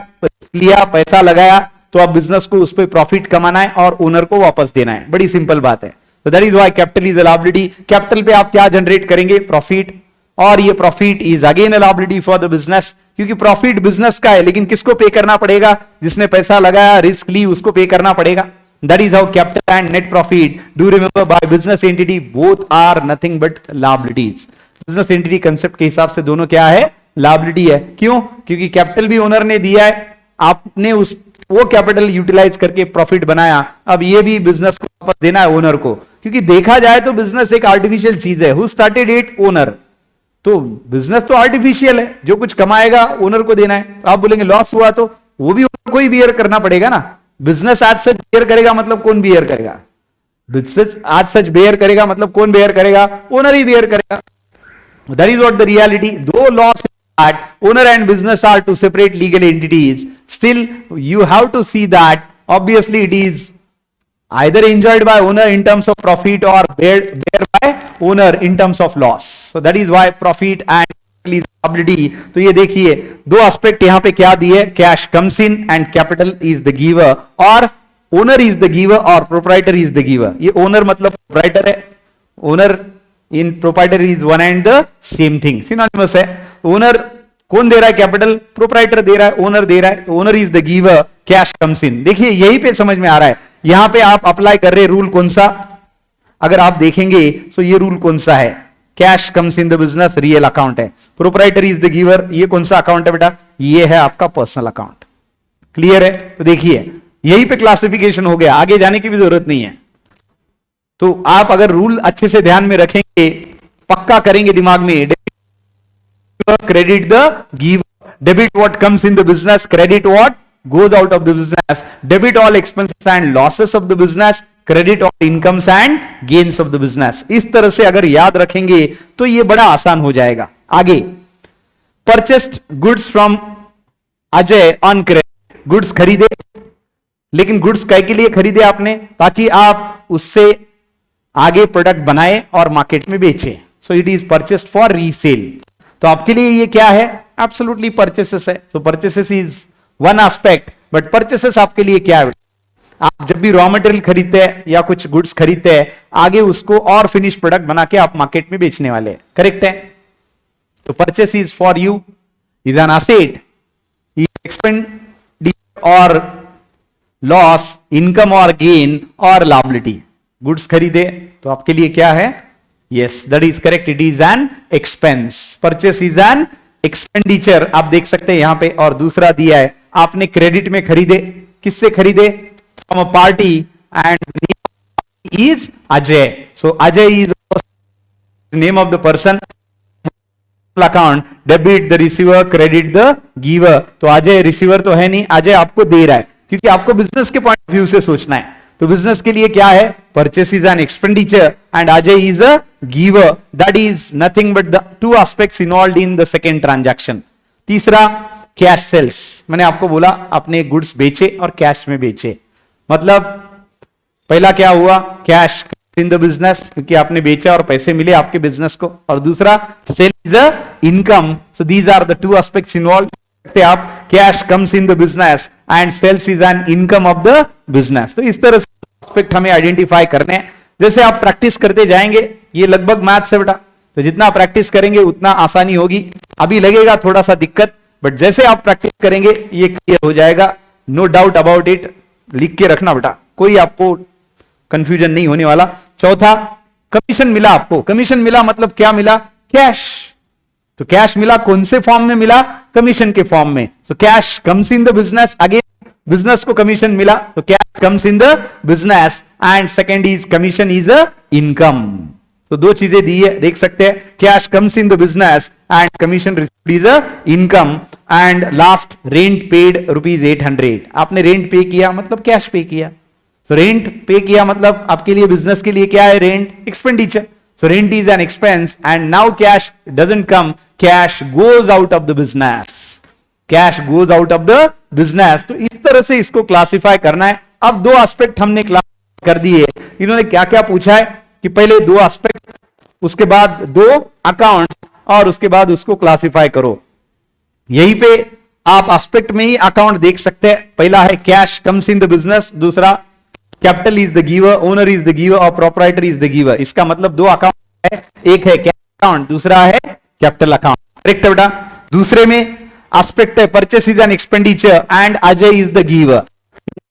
लिया, पैसा लगाया, तो अब बिजनेस को उस पर प्रॉफिट कमाना है और ओनर को वापस देना है। बड़ी सिंपल बात है। So that is why capital is a liability। Capital पे आप क्या जनरेट करेंगे? प्रॉफिट। और ये profit is again a liability for the business, क्योंकि प्रॉफिट बिजनेस का है, लेकिन किसको पे करना पड़ेगा? जिसने पैसा लगाया, रिस्क ली, उसको पे करना पड़ेगा। That is how capital and net profit, do remember, by business entity both are nothing but liabilities। Business entity concept के हिसाब से दोनों क्या है? लायबिलिटी है। क्यों? क्योंकि कैपिटल भी ओनर ने दिया है, आपने उस वो कैपिटल यूटिलाइज करके प्रॉफिट बनाया, अब ये भी बिजनेस को वापस देना है ओनर को। क्योंकि देखा जाए तो बिजनेस एक आर्टिफिशियल चीज है। Who started it? ओनर। तो बिजनेस तो आर्टिफिशियल है, जो कुछ कमाएगा ओनर को देना है। आप बोलेंगे लॉस हुआ तो वो भी ओनर को ही बियर करना पड़ेगा ना। बिजनेस आज सच बियर करेगा मतलब कौन बियर करेगा? बिजनेस आज सच बियर करेगा मतलब कौन बियर करेगा? ओनर ही बियर करेगा। That is what the reality. Though loss is that owner and business are two separate legal entities, still you have to see that obviously it is either enjoyed by owner in terms of profit or bear by owner in terms of loss. So that is why profit and liability, तो ये देखिए दो aspect यहां पे क्या दिए, cash comes in and capital is the giver, और owner is the giver और प्रोप्राइटर इज द गिवर। ये ओनर मतलब प्रोप्राइटर है, owner in proprietor is one and the same thing, synonymous है। ओनर कौन दे रहा है, कैपिटल, प्रोप्राइटर दे रहा है, ओनर दे रहा है, तो owner is the giver, cash comes इन। देखिए यहीं पे समझ में आ रहा है, यहां पे आप अप्लाई कर रहे रूल कौन सा, अगर आप देखेंगे तो ये रूल कौन सा है, cash comes in the business, real account है, प्रोप्राइटर इज द गिवर, ये कौन सा अकाउंट है बेटा, ये है आपका पर्सनल अकाउंट। क्लियर है? तो देखिए यहीं पे क्लासिफिकेशन हो गया, आगे जाने की भी जरूरत नहीं है। तो आप अगर रूल अच्छे से ध्यान में रखेंगे, पक्का करेंगे दिमाग में, credit the giver, debit what comes in the business, credit what goes out of the business, debit all expenses and losses of the business, credit all incomes and gains of the business। इस तरह से अगर याद रखेंगे तो ये बड़ा आसान हो जाएगा। आगे, purchased goods from Ajay on credit, goods खरीदे, लेकिन गुड्स काय के लिए खरीदे आपने, ताकि आप उससे आगे प्रोडक्ट बनाए और मार्केट में बेचे। So it is purchased for resale. तो आपके लिए ये क्या है, एब्सोल्युटली परचेसेस है। So purchases is one aspect, but purchases आपके लिए क्या है, आप जब भी रॉ मटेरियल खरीदते हैं या कुछ गुड्स खरीदते हैं, आगे उसको और फिनिश प्रोडक्ट बना के आप मार्केट में बेचने वाले हैं, करेक्ट है? तो purchase is for you, is an asset, expenditure और लॉस, इनकम और गेन और लायबिलिटी। गुड्स खरीदे तो आपके लिए क्या है, yes that is correct, it is an expense. Purchase is an expenditure, आप देख सकते हैं यहां पे। और दूसरा दिया है, आपने क्रेडिट में खरीदे, किससे खरीदे, from a party and is Ajay. So Ajay is name of the person, account, debit the receiver, credit the giver. तो अजय रिसीवर तो है नहीं, अजय आपको दे रहा है, क्योंकि आपको बिजनेस के पॉइंट ऑफ व्यू से सोचना है। तो बिजनेस के लिए क्या है, purchase is an expenditure and Ajay is a giver, that is nothing but the two aspects involved in the second transaction. तीसरा, कैश सेल्स, मैंने आपको बोला अपने गुड्स बेचे और कैश में बेचे, मतलब पहला क्या हुआ, कैश इन द बिजनेस, क्योंकि आपने बेचा और पैसे मिले आपके बिजनेस को, और दूसरा sale is a income. So these are the two aspects involved. आप cash comes in the business and sales is an income of the business. तो इस तरह से एस्पेक्ट हमें आइडेंटिफाई करने हैं। जैसे आप प्रैक्टिस करते जाएंगे, ये लगभग मैथ्स है बेटा, तो जितना प्रैक्टिस करेंगे उतना आसानी होगी। अभी लगेगा थोड़ा सा दिक्कत, बट जैसे आप प्रैक्टिस करेंगे ये क्लियर हो जाएगा, नो डाउट अबाउट इट। लिख के रखना बेटा, कोई आपको कंफ्यूजन नहीं होने वाला। चौथा, कमीशन मिला आपको, कमीशन मिला मतलब क्या मिला, कैश। तो कैश मिला, कौन से फॉर्म में मिला, कमीशन के फॉर्म में। तो cash comes in the business, again business को कमीशन मिला, तो cash comes in the business and second is commission is a income. तो दो चीजें दी है, देख सकते हैं, cash comes in the business and commission received is a income. And last, rent paid ₹800, आपने रेंट पे किया मतलब कैश पे किया। तो रेंट पे किया मतलब आपके लिए बिजनेस के लिए क्या है, rent expenditure. So rent is an expense and now cash doesn't come, cash goes out of the business, cash goes out of the business। तो इस तरह से इसको क्लासिफाई करना है। अब दो एस्पेक्ट हमने क्लासिफाई कर दिए। इन्होंने क्या क्या पूछा है कि पहले दो एस्पेक्ट, उसके बाद दो अकाउंट, और उसके बाद उसको क्लासिफाई करो। यहीं पे आप एस्पेक्ट में ही अकाउंट देख सकते हैं। पहला है cash comes in the business, दूसरा capital is the giver, owner is the giver और प्रोप्राइटर इज द गिवर। इसका मतलब दो अकाउंट है, एक है कैश अकाउंट, दूसरा है कैपिटल अकाउंट, करेक्ट है बेटा। दूसरे में एस्पेक्ट है purchase is an expenditure and Ajay is the giver,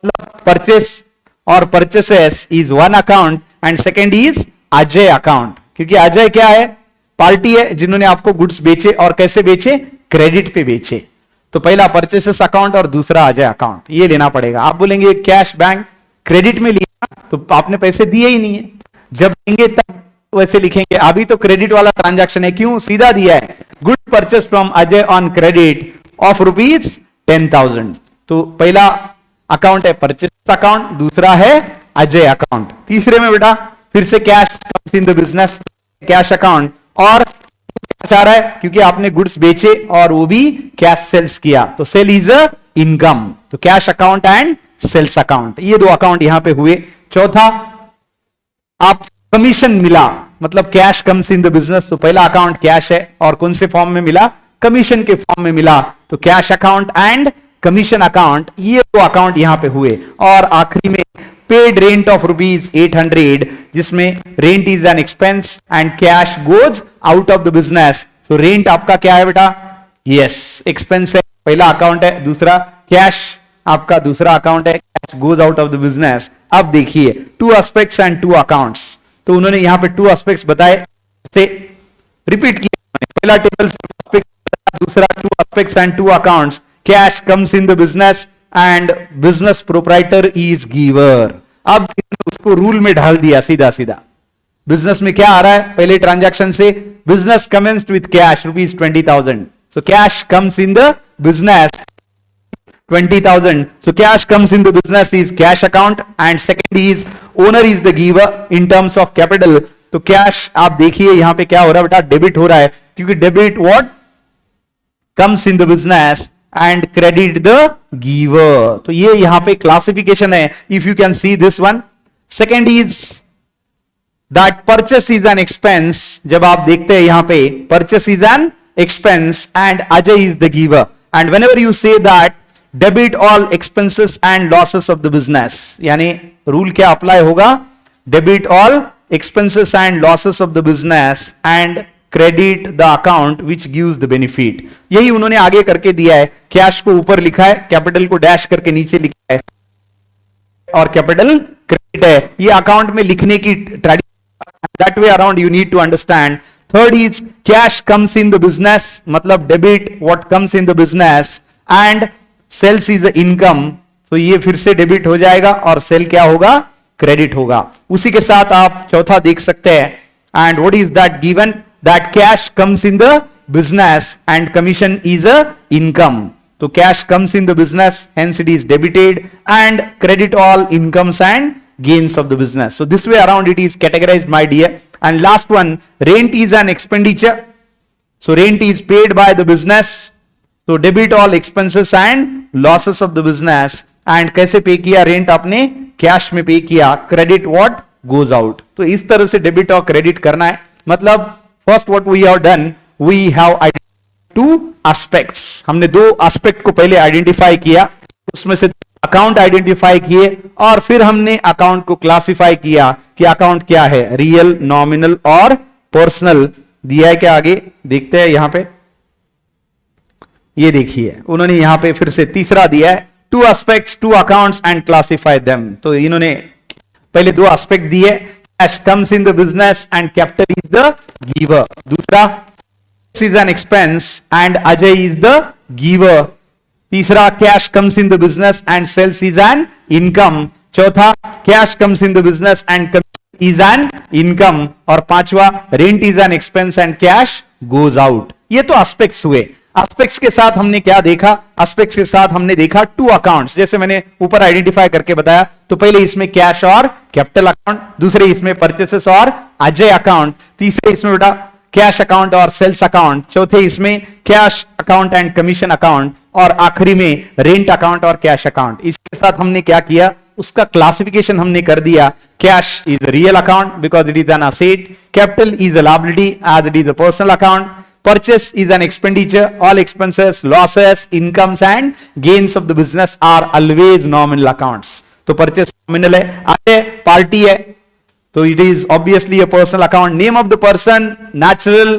मतलब परचेस और purchases is one account and second is Ajay account, क्योंकि अजय क्या है, पार्टी है जिन्होंने आपको गुड्स बेचे, और कैसे बेचे, क्रेडिट पे बेचे। तो पहला परचेसेस अकाउंट और दूसरा अजय अकाउंट, ये लेना पड़ेगा। आप बोलेंगे कैश बैंक क्रेडिट में लिया तो आपने पैसे दिए ही नहीं है, जब देंगे तब वैसे लिखेंगे। अभी तो क्रेडिट वाला ट्रांजैक्शन है, क्यों, सीधा दिया है, good purchase from Ajay on credit of ₹10,000। तो पहला अकाउंट है परचेस अकाउंट, दूसरा है अजय अकाउंट। तीसरे में बेटा फिर से cash comes in the business, cash account, और चाह रहा है क्योंकि आपने गुड्स बेचे और वो भी कैश सेल्स किया, तो सेल इज अ इनकम। तो cash account and sales account, ये दो अकाउंट यहां पे हुए। चौथा, आप कमीशन मिला, मतलब cash comes in the business, तो पहला अकाउंट कैश है और कौन से फॉर्म में मिला, कमीशन के फॉर्म में मिला, तो cash account and commission account, ये दो अकाउंट यहां पे हुए। और आखिरी में पेड रेंट ऑफ ₹800, जिसमें rent is an expense and cash goes out of the business. So rent आपका क्या है बेटा, यस एक्सपेंस है, पहला अकाउंट है, दूसरा कैश आपका दूसरा अकाउंट है, cash goes out of the business. अब देखिए two aspects and two accounts, तो उन्होंने यहां पे टू एस्पेक्ट्स बताए, से रिपीट किया, पहला टेबल दूसरा two aspects and two accounts, cash comes in the business and business proprietor is giver. अब उसको रूल में ढाल दिया सीधा सीधा। बिजनेस में क्या आ रहा है, पहले ट्रांजैक्शन से business commenced with cash ₹20,000, so cash comes in the business 20,000, so cash comes in the business is cash account and second is owner is the giver in terms of capital। तो cash आप देखिए यहां पे क्या हो रहा है बेटा, डेबिट हो रहा है, क्योंकि debit what comes in the business and credit the giver. तो ये यहां पे क्लासिफिकेशन है, if you can see this one. Second is that purchase is an expense, जब आप देखते हैं यहां पे purchase is an expense and Ajay is the giver, and whenever you say that debit all expenses and losses of the business, यानी rule क्या apply होगा, debit all expenses and losses of the business and credit the account which gives the benefit. यही उन्होंने आगे करके दिया है, cash को ऊपर लिखा है, कैपिटल को डैश करके नीचे लिखा है और कैपिटल क्रेडिट है, ये अकाउंट में लिखने की tradition, that way around you need to understand. Third is cash comes in the business, मतलब debit what comes in the business and sales is income, तो ये फिर से डेबिट हो जाएगा और सेल क्या होगा, क्रेडिट होगा। उसी के साथ आप चौथा देख सकते हैं, and what is that given, that cash comes in the business and commission is a income, तो cash comes in the business hence it is debited and credit all incomes and gains of the business. So this way around it is categorized, my dear. And last one, rent is an expenditure, so rent is paid by the business, so debit all expenses and losses of the business, and कैसे पे किया, rent आपने cash में पे किया, credit what goes out. तो इस तरह से डेबिट और क्रेडिट करना है, मतलब first what we have done, we have two aspects, हमने दो एस्पेक्ट को पहले आइडेंटिफाई किया, उसमें से अकाउंट आइडेंटिफाई किए और फिर हमने अकाउंट को क्लासिफाई किया कि अकाउंट क्या है, रियल, नॉमिनल और पर्सनल। दिया है क्या, आगे देखते हैं यहां पे, ये देखिए उन्होंने यहां पे फिर से तीसरा दिया है, two aspects to accounts and classify them. तो इन्होंने पहले दो एस्पेक्ट दिए, cash comes in the business and capital is the giver, दूसरा is an expense and Ajay is the giver, तीसरा cash comes in the business and sales is an income, चौथा cash comes in the business and is an income, और पांचवा rent is an expense and cash goes out. ये तो aspects हुए। Aspects के साथ हमने क्या देखा, एस्पेक्ट्स के साथ हमने देखा टू अकाउंट्स, जैसे मैंने ऊपर आइडेंटिफाई करके बताया। तो पहले इसमें कैश और कैपिटल अकाउंट, दूसरे इसमें परचेसेस और अजय अकाउंट, तीसरे इसमें बेटा कैश अकाउंट और सेल्स अकाउंट, चौथे इसमें cash account and commission account, और आखिरी में रेंट अकाउंट और कैश अकाउंट। इसके साथ हमने क्या किया, उसका क्लासिफिकेशन हमने कर दिया। Cash is a real account because it is an asset, capital is a liability as it is a personal account, purchase is an expenditure, all expenses, losses, incomes and gains of the business are always nominal accounts। तो purchase nominal है, आगे party है तो it is obviously a personal account, name of the person, natural,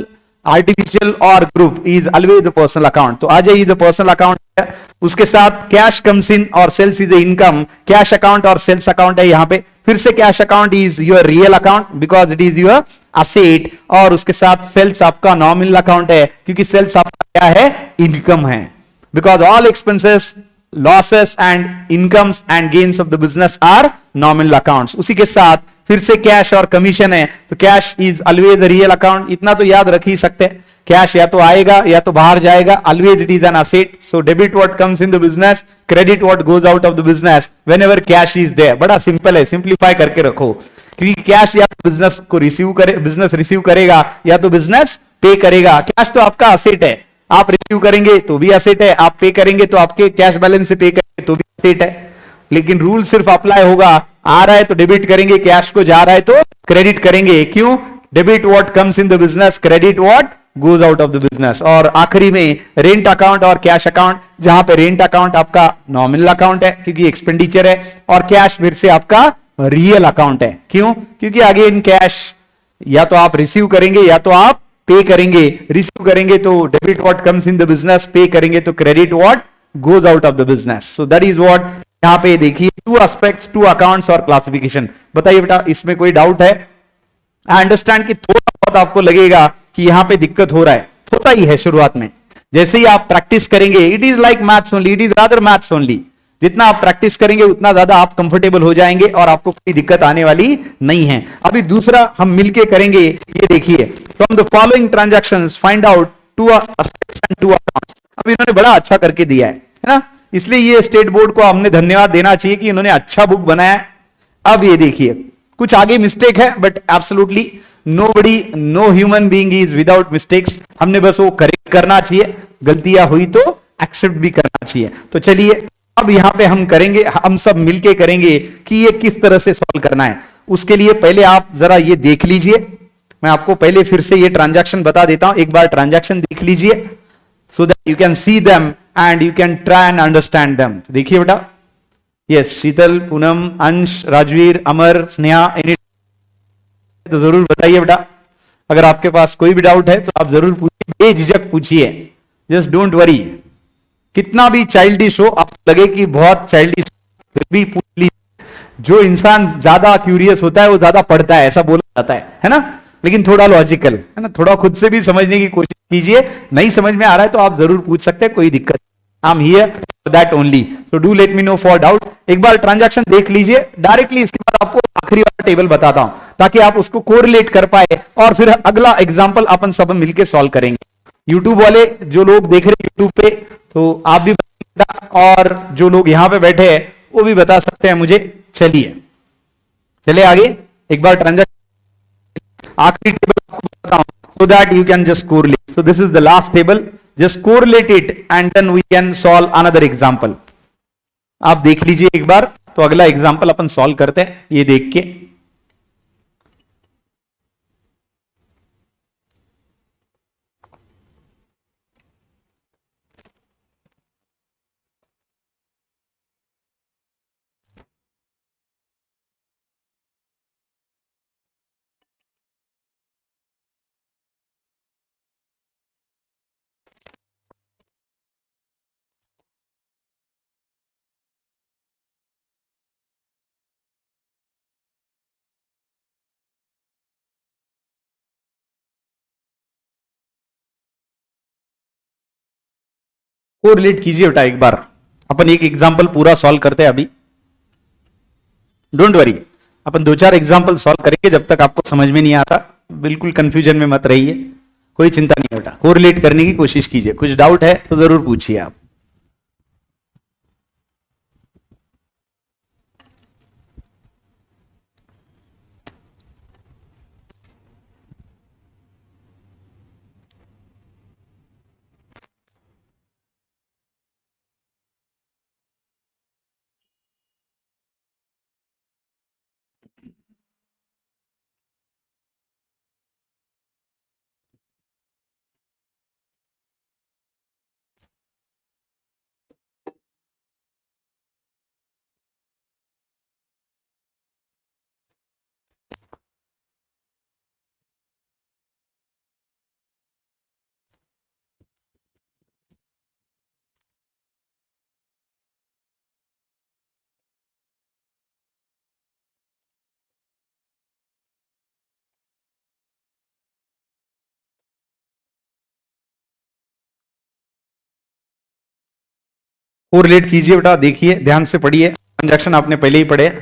artificial or group is always a personal account। तो Ajay is a personal account है, उसके साथ cash comes in और sales is income, cash account और sales account है यहां पे, फिर से cash account is your real account because it is your asset, और उसके साथ सेल्स आपका नॉमिनल अकाउंट है क्योंकि सेल्स आपका क्या है, इनकम है, because all expenses, losses and incomes and gains of the business are nominal accounts. उसी के साथ फिर से कैश और कमीशन है, तो cash is always real account, इतना तो याद रख ही सकते हैं, कैश या तो आएगा या तो बाहर जाएगा, always it is an asset, so debit what comes in the business, credit what goes out of the business whenever cash is there. बड़ा सिंपल है, सिंप्लीफाई करके रखो, क्योंकि कैश या तो बिजनेस को रिसीव करे, बिजनेस रिसीव करेगा या तो बिजनेस पे करेगा। कैश तो आपका असेट है, आप रिसीव करेंगे तो भी असेट है, आप पे करेंगे तो आपके कैश बैलेंस से पे करेंगे तो भी असेट है, लेकिन रूल सिर्फ अप्लाई होगा, आ रहा है तो डेबिट करेंगे, कैश को जा रहा है तो क्रेडिट करेंगे। क्यों, debit what comes in the business, credit what goes out of the business. और आखिरी में रेंट अकाउंट और कैश अकाउंट, जहां पे रेंट अकाउंट आपका नॉमिनल अकाउंट है क्योंकि एक्सपेंडिचर है, और कैश फिर से आपका रियल अकाउंट है। क्यों? क्योंकि आगे इन कैश या तो आप रिसीव करेंगे या तो आप पे करेंगे। रिसीव करेंगे तो debit what comes in the business, पे करेंगे तो credit what goes out of the business. So that is what यहां पे देखिए, टू एस्पेक्ट्स, टू अकाउंट्स और क्लासिफिकेशन। बताइए बेटा, इसमें कोई डाउट है? आई अंडरस्टैंड कि थोड़ा बहुत आपको लगेगा कि यहां पे दिक्कत हो रहा है, होता ही है शुरुआत में। जैसे ही आप प्रैक्टिस करेंगे, it is like maths only, it is rather maths only. जितना आप प्रैक्टिस करेंगे उतना ज्यादा आप कंफर्टेबल हो जाएंगे और आपको कोई दिक्कत आने वाली नहीं है। अभी दूसरा हम मिलके करेंगे, ये देखिए, from the following transactions find out two aspects and two accounts. अब इन्होंने बड़ा अच्छा करके दिया है ना, इसलिए ये स्टेट बोर्ड को हमने धन्यवाद देना चाहिए कि इन्होंने अच्छा बुक बनाया है। अब ये देखिए, कुछ आगे मिस्टेक है but absolutely nobody, no human being is without mistakes. हमने बस वो करेक्ट करना चाहिए, गलतियां हुई तो एक्सेप्ट भी करना चाहिए। तो चलिए अब यहां पे हम करेंगे, हम सब मिलके करेंगे कि ये किस तरह से सॉल्व करना है। उसके लिए पहले आप जरा ये देख लीजिए, मैं आपको पहले फिर से ये ट्रांजैक्शन बता देता हूं, एक बार ट्रांजैक्शन देख लीजिए सो that you can see them and you can try and understand them. देखिए बेटा, यस, शीतल, पूनम, अंश, राजवीर, अमर, स्नेहा, एनी तो जरूर बताइए बेटा। अगर आपके पास कोई भी डाउट है तो आप जरूर पूछिए, बेझिझक पूछिए, जस्ट डोंट वरी। कितना भी चाइल्डिश हो, आपको लगे कि बहुत चाइल्डिश, फिर भी पूछ लीजिए। जो इंसान ज्यादा क्यूरियस होता है वो ज्यादा पढ़ता है, ऐसा बोला जाता है ना। लेकिन थोड़ा लॉजिकल है ना, थोड़ा खुद से भी समझने की कोशिश कीजिए। नहीं समझ में आ रहा है तो आप जरूर पूछ सकते हैं, कोई दिक्कत। I am here for that only, so do let me know for doubt. एक बार ट्रांजैक्शन देख लीजिए डायरेक्टली, इसके बाद आपको आखिरी वाला टेबल बताता हूं ताकि आप उसको कोरिलेट कर पाए, और फिर अगला एग्जाम्पल अपन सब मिलकर सॉल्व करेंगे। यूट्यूब वाले जो लोग देख रहे हैं यूट्यूब पे, तो आप भी और जो लोग यहां पे बैठे हैं वो भी बता सकते हैं मुझे। चलिए चले आगे, एक बार ट्रांजैक्शन आखिरी टेबल आपको बताता हूं so that you can just correlate. So this is the last table, just correlate it and then we can solve another example. आप देख लीजिए एक बार, तो अगला एग्जांपल अपन सॉल्व करते हैं ये देख के। कोरिलेट कीजिए बेटा एक बार, अपन एक एग्जांपल पूरा सॉल्व करते हैं अभी। डोंट वरी, अपन दो चार एग्जांपल सॉल्व करेंगे, जब तक आपको समझ में नहीं आता बिल्कुल कंफ्यूजन में मत रहिए, कोई चिंता नहीं बेटा, कोरिलेट करने की कोशिश कीजिए। कुछ डाउट है तो जरूर पूछिए आप। कोरिलेट कीजिए बेटा, देखिए ध्यान से पढ़िए, ट्रांजैक्शन आपने पहले ही पढ़े।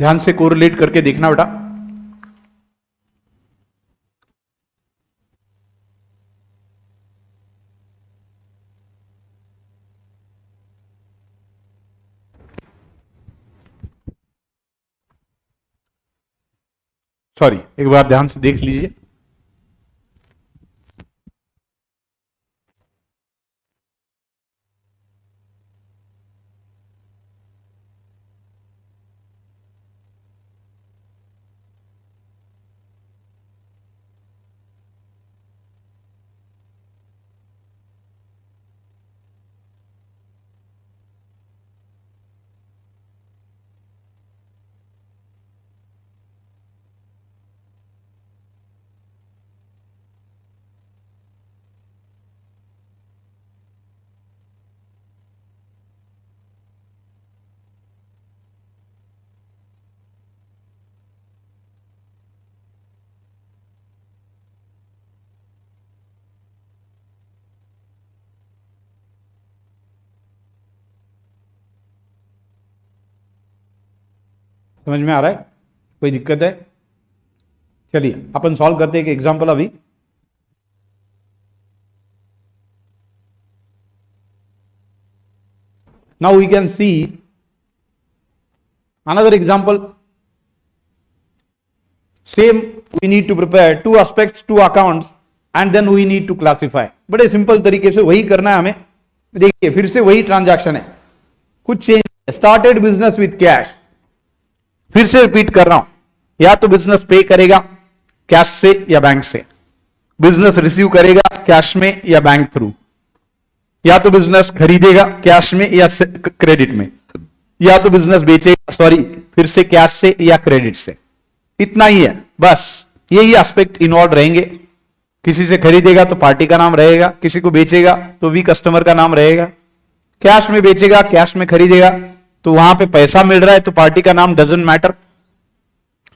ध्यान से कोरिलेट करके देखना बेटा। सॉरी, एक बार ध्यान से देख लीजिए। समझ में आ रहा है? कोई दिक्कत है? चलिए अपन सॉल्व करते हैं एक एग्जांपल अभी। Now we can see another example. Same, we need to prepare two aspects, two accounts, and then we need to classify. बड़े सिंपल तरीके से वही करना है हमें। देखिए फिर से वही ट्रांजैक्शन है, कुछ change. Started business with cash, फिर से रिपीट कर रहा हूं, या तो बिजनेस पे करेगा कैश से या बैंक से, बिजनेस रिसीव करेगा कैश में या बैंक थ्रू, या तो बिजनेस खरीदेगा कैश में या क्रेडिट में, या तो बिजनेस बेचेगा, सॉरी फिर से कैश से या क्रेडिट से। इतना ही है बस, यही एस्पेक्ट इन्वॉल्व रहेंगे। किसी से खरीदेगा तो पार्टी का नाम रहेगा, किसी को बेचेगा तो भी कस्टमर का नाम रहेगा, कैश में बेचेगा कैश में खरीदेगा तो वहां पे पैसा मिल रहा है तो पार्टी का नाम डजंट मैटर।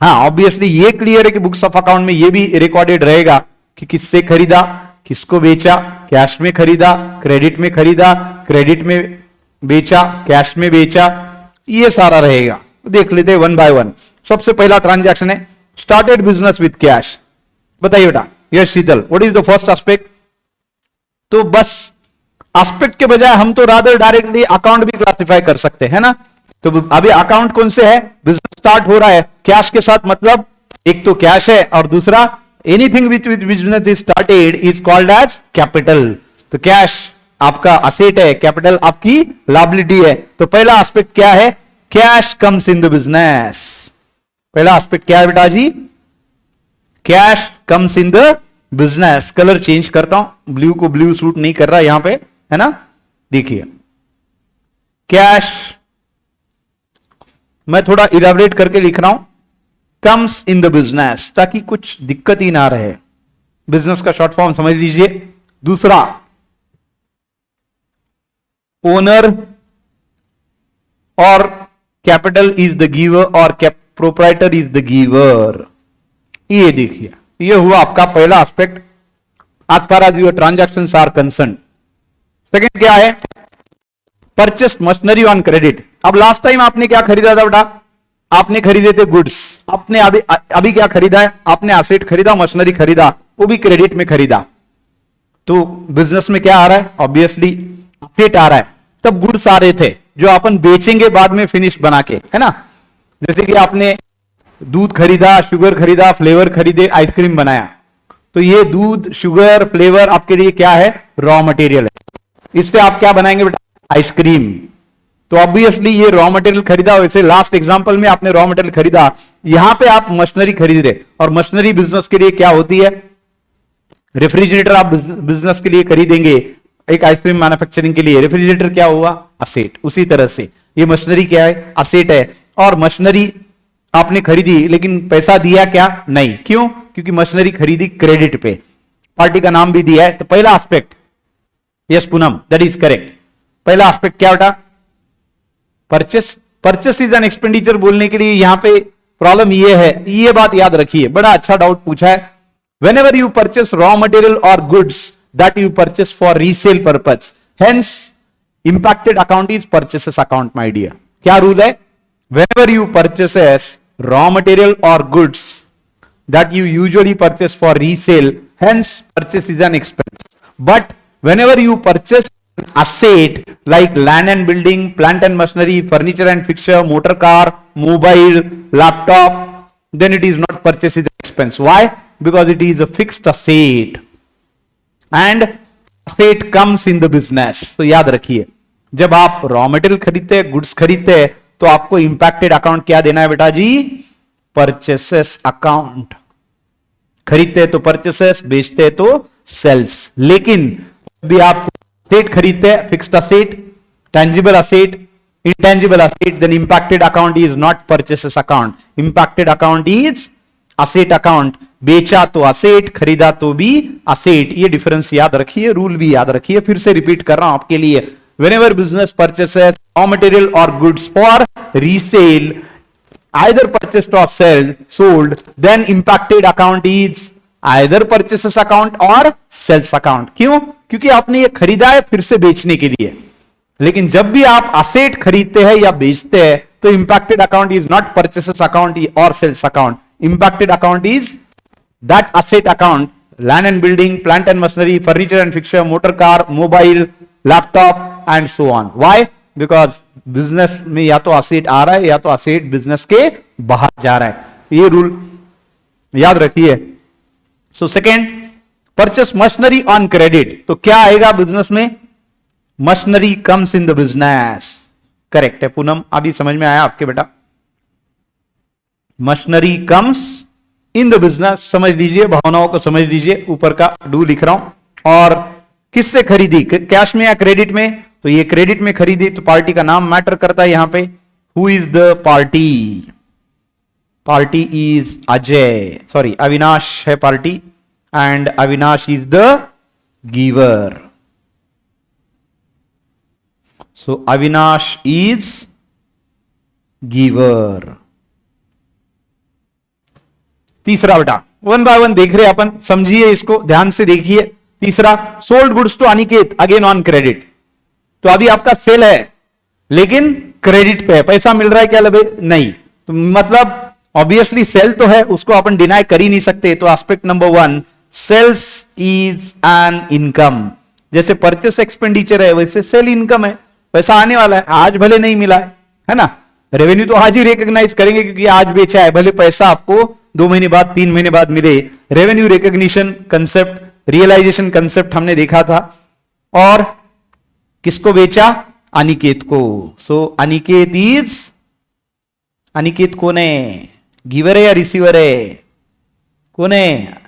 हाँ ऑब्वियसली ये क्लियर है कि बुक्स ऑफ अकाउंट में ये भी रिकॉर्डेड रहेगा कि किससे खरीदा, किसको बेचा, कैश में खरीदा, क्रेडिट में खरीदा, क्रेडिट में बेचा, कैश में बेचा, ये सारा रहेगा। देख लेते हैं वन बाय वन। सबसे पहला ट्रांजैक्शन है स्टार्टेड बिजनेस विथ कैश। बताइए बेटा, yes Sheetal, what is the first aspect? तो बस एस्पेक्ट के बजाय हम तो रादर डायरेक्टली अकाउंट भी क्लासिफाई कर सकते हैं ना। तो अभी अकाउंट कौन से है? बिजनेस स्टार्ट हो रहा है कैश के साथ, मतलब एक तो कैश है और दूसरा anything which business is started is called as capital. तो कैश आपका असेट है, कैपिटल आपकी लायबिलिटी है। तो पहला एस्पेक्ट क्या है? Cash comes in the business. पहला एस्पेक्ट क्या है बेटा जी? Cash comes in the business. Colour change करता हूं, ब्लू को ब्लू सूट नहीं कर रहा यहां पे, है ना। देखिए कैश मैं थोड़ा इलाबरेट करके लिख रहा हूं, कम्स इन द बिजनेस, ताकि कुछ दिक्कत ही ना रहे। बिजनेस का शॉर्ट फॉर्म समझ लीजिए। दूसरा ओनर और कैपिटल इज द गिवर और प्रोप्राइटर इज द गिवर। ये देखिए ये हुआ आपका पहला aspect as far as your transactions are concerned. Second क्या है? Purchase machinery on credit. अब लास्ट टाइम आपने क्या खरीदा था बेटा? आपने खरीदे थे गुड्स। आपने अभी क्या खरीदा है? आपने एसेट खरीदा, मशीनरी खरीदा, वो भी क्रेडिट में खरीदा। तो बिजनेस में क्या आ रहा है? ऑब्वियसली एसेट आ रहा है। तब गुड्स आ रहे थे जो अपन बेचेंगे बाद में फिनिश बना के, है ना। जैसे कि आपने दूध खरीदा, शुगर खरीदा, फ्लेवर खरीदे, आइसक्रीम बनाया, तो ये दूध, शुगर, फ्लेवर आपके लिए क्या है? रॉ मटेरियल है। इससे आप क्या बनाएंगे बेटा? आइसक्रीम। तो ऑब्वियसली ये रॉ मटेरियल खरीदा। वैसे लास्ट एग्जांपल में आपने रॉ मटेरियल खरीदा, यहां पे आप मशीनरी खरीद रहे, और मशीनरी बिजनेस के लिए क्या होती है? रेफ्रिजरेटर आप बिजनेस के लिए खरीदेंगे, एक आइसक्रीम मैन्युफैक्चरिंग के लिए रेफ्रिजरेटर क्या हुआ? असेट। उसी तरह से ये मशीनरी क्या है? असेट है। और मशीनरी आपने खरीदी लेकिन पैसा दिया क्या? नहीं। क्यों? क्योंकि मशीनरी खरीदी क्रेडिट पे, पार्टी का नाम भी दिया है। तो पहला aspect, yes Poonam, that is correct. पहला एस्पेक्ट क्या बेटा? Purchase. Purchase is an expenditure बोलने के लिए यहां पे प्रॉब्लम ये है, ये बात याद रखिए, बड़ा अच्छा डाउट पूछा है। whenever you purchase raw material or goods that you purchase for resale purpose, hence impacted account is purchases account, my dear. क्या रूल है? whenever you purchases raw material or goods that you usually purchase for resale, hence purchase is an expense. But whenever you purchase an asset like land and building, plant and machinery, furniture and fixture, motor car, mobile, laptop, then it is not purchase is an expense. Why? Because it is a fixed asset and asset comes in the business. तो याद रखिए, जब आप raw material खरीदते हैं, goods खरीदते हैं, तो आपको इंपैक्टेड अकाउंट क्या देना है बेटा जी? Purchases account. खरीदते हैं तो परचेसेस, बेचते हैं तो सेल्स। लेकिन भी आप असेट खरीदते हैं, fixed asset, tangible asset, intangible asset, then impacted account is not purchases account, impacted account is asset account. बेचा तो असेट, खरीदा तो भी असेट। ये डिफरेंस याद रखिए, रूल भी याद रखिए। फिर से रिपीट कर रहा हूं आपके लिए, whenever business purchases raw material or goods for resale, either purchased or sold, then impacted account is either purchases account or sales account. क्यों? क्योंकि आपने ये खरीदा है फिर से बेचने के लिए। लेकिन जब भी आप असेट खरीदते हैं या बेचते हैं तो impacted account is not purchases account और sales account. Impacted account is that asset account, land and building, plant and machinery, furniture and fixture, motor car, mobile, laptop and so on. Why? Because business में या तो asset आ रहा है या तो asset business के बाहर जा रहा है। ये रूल याद रखिए। So second, purchase machinery on credit. तो क्या आएगा बिजनेस में? Machinery comes in the business. Correct है पूनम, अभी समझ में आया आपके बेटा? Machinery comes in the business. समझ लीजिए, भावनाओं को समझ लीजिए। ऊपर का डू लिख रहा हूं। और किससे खरीदी? कैश में या क्रेडिट में? तो ये क्रेडिट में खरीदी तो पार्टी का नाम मैटर करता है यहां पे। Who is the party? Party is Ajay, sorry Avinash है पार्टी, and Avinash is the giver. So Avinash is giver. तीसरा बेटा, वन बाय वन देख रहे अपन, समझिए इसको, ध्यान से देखिए। तीसरा, sold goods to Aniket again on credit. तो अभी आपका सेल है लेकिन क्रेडिट पे है, पैसा मिल रहा है क्या लबे? नहीं। तो मतलब ऑब्वियसली सेल तो है, उसको अपन डिनाई कर ही नहीं सकते। तो aspect number one, sales is an income. जैसे परचेस एक्सपेंडिचर है वैसे सेल इनकम है, पैसा आने वाला है। आज भले नहीं मिला है ना, रेवेन्यू तो आज ही रिकॉग्नाइज करेंगे क्योंकि आज बेचा है, भले पैसा आपको 2 महीने बाद 3 महीने बाद मिले। Revenue recognition concept, realisation concept हमने देखा था। और किसको बेचा? अनिकेत को। सो अनिकेत इज, अनिकेत कौन है? गिवर है या रिसीवर है? कौन है?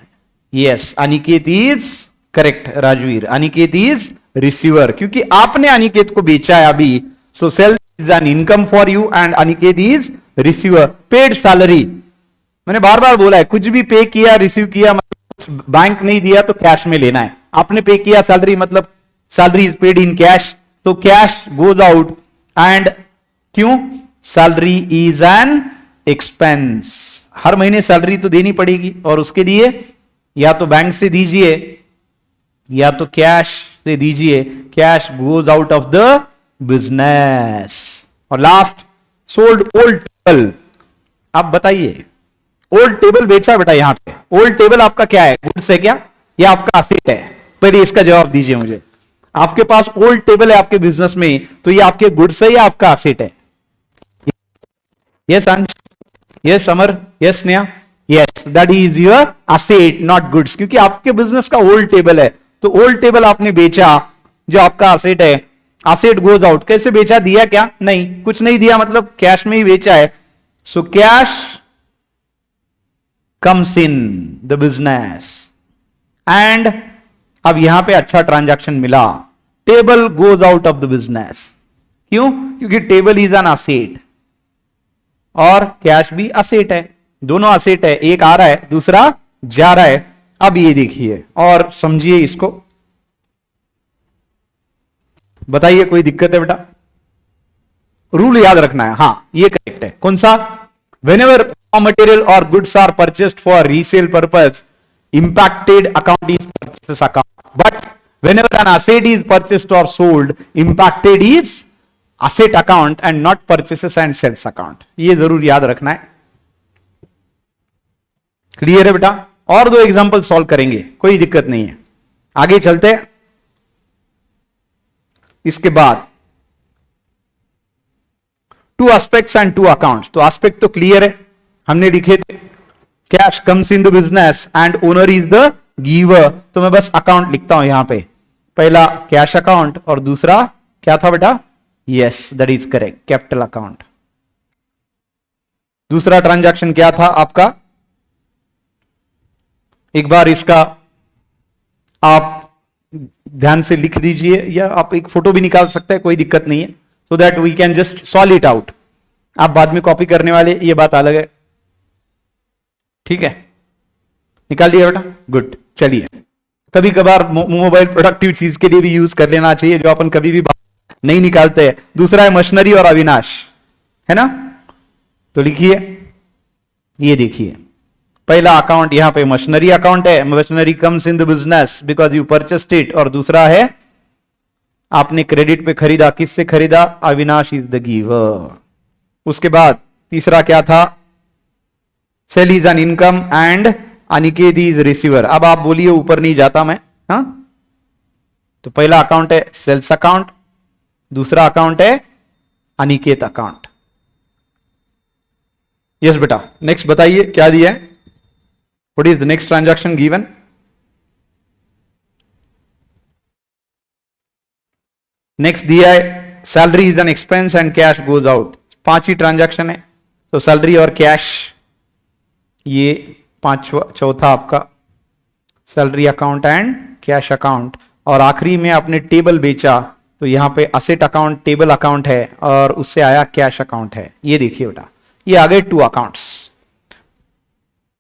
Yes, Aniket is correct Rajveer, Aniket is receiver, क्योंकि आपने अनिकेत को बेचा है अभी। So sale is an income for you and Aniket is receiver. Paid salary, मैंने बार बार बोला है, कुछ भी पे किया, रिसीव किया, मतलब बैंक नहीं दिया तो कैश में लेना है। आपने पे किया सैलरी, मतलब salary is paid in cash, तो कैश गोज आउट। एंड क्यों? Salary is an expense. हर महीने सैलरी तो देनी पड़ेगी और उसके लिए या तो बैंक से दीजिए या तो कैश से दीजिए। Cash goes out of the business. और लास्ट, सोल्ड ओल्ड टेबल। आप बताइए, ओल्ड टेबल बेचा बेटा यहां पे, ओल्ड टेबल आपका क्या है? गुड्स है क्या या आपका असेट है? पहले इसका जवाब दीजिए मुझे। आपके पास ओल्ड टेबल है आपके बिजनेस में, तो ये आपके गुड्स है या आपका असेट है? यस अंश, yes Amar, yes Sneha, yes, that is your asset not goods, क्योंकि आपके बिजनेस का ओल्ड टेबल है। तो ओल्ड टेबल आपने बेचा जो आपका असेट है। असेट गोज आउट, कैसे बेचा? दिया क्या? नहीं, कुछ नहीं दिया, मतलब कैश में ही बेचा है। So cash comes in the business and अब यहां पे अच्छा ट्रांजैक्शन मिला, table goes out of the business. क्यों? क्योंकि टेबल इज एन असेट और कैश भी असेट है, दोनों असेट है, एक आ रहा है दूसरा जा रहा है। अब ये देखिए और समझिए इसको, बताइए कोई दिक्कत है बेटा? रूल याद रखना है। हाँ ये करेक्ट है। कौन सा? whenever raw material or goods are purchased for resale purpose, impacted account is purchase account, but whenever an asset is purchased or sold, impacted is asset account and not purchases and sales account, ये जरूर याद रखना है। Clear है बेटा? और दो example solve करेंगे, कोई दिक्कत नहीं है। आगे चलते हैं। इसके बाद two aspects and two accounts, तो एस्पेक्ट तो क्लियर है, हमने लिखे थे cash comes in the business and owner is the giver, तो मैं बस अकाउंट लिखता हूं यहां पे, पहला कैश अकाउंट और दूसरा क्या था बेटा? Yes that is correct, capital account. दूसरा ट्रांजैक्शन क्या था आपका? एक बार इसका आप ध्यान से लिख दीजिए, या आप एक फोटो भी निकाल सकते हैं, कोई दिक्कत नहीं है, so that we can just solve it out. आप बाद में कॉपी करने वाले, ये बात अलग है, ठीक है? निकाल दिया बेटा? गुड। चलिए, कभी कभार मोबाइल प्रोडक्टिव चीज के लिए भी यूज कर लेना चाहिए, जो अपन कभी भी नहीं निकालते हैं। दूसरा है मशीनरी और अविनाश, है ना? तो लिखिए, ये देखिए, पहला अकाउंट यहां पे मशीनरी अकाउंट है, machinery comes in the business because you purchased it, और दूसरा है आपने क्रेडिट पे खरीदा, किससे खरीदा? Avinash is the giver. उसके बाद तीसरा क्या था? Sale is an income and Aniket is receiver. अब आप बोलिए, ऊपर नहीं जाता मैं, हाँ? तो पहला अकाउंट है सेल्स अकाउंट, दूसरा अकाउंट है अनिकेत अकाउंट। यस बेटा, नेक्स्ट बताइए क्या दिया है? What is the next transaction given? Next दिया है salary is an expense and cash goes out. 5 he transaction है, तो सैलरी और कैश, ये चौथा आपका salary account and cash account. और आखिरी में आपने टेबल बेचा, तो यहां पे असेट अकाउंट टेबल अकाउंट है और उससे आया कैश अकाउंट है। ये देखिए बेटा, ये आ गए 2 अकाउंट्स।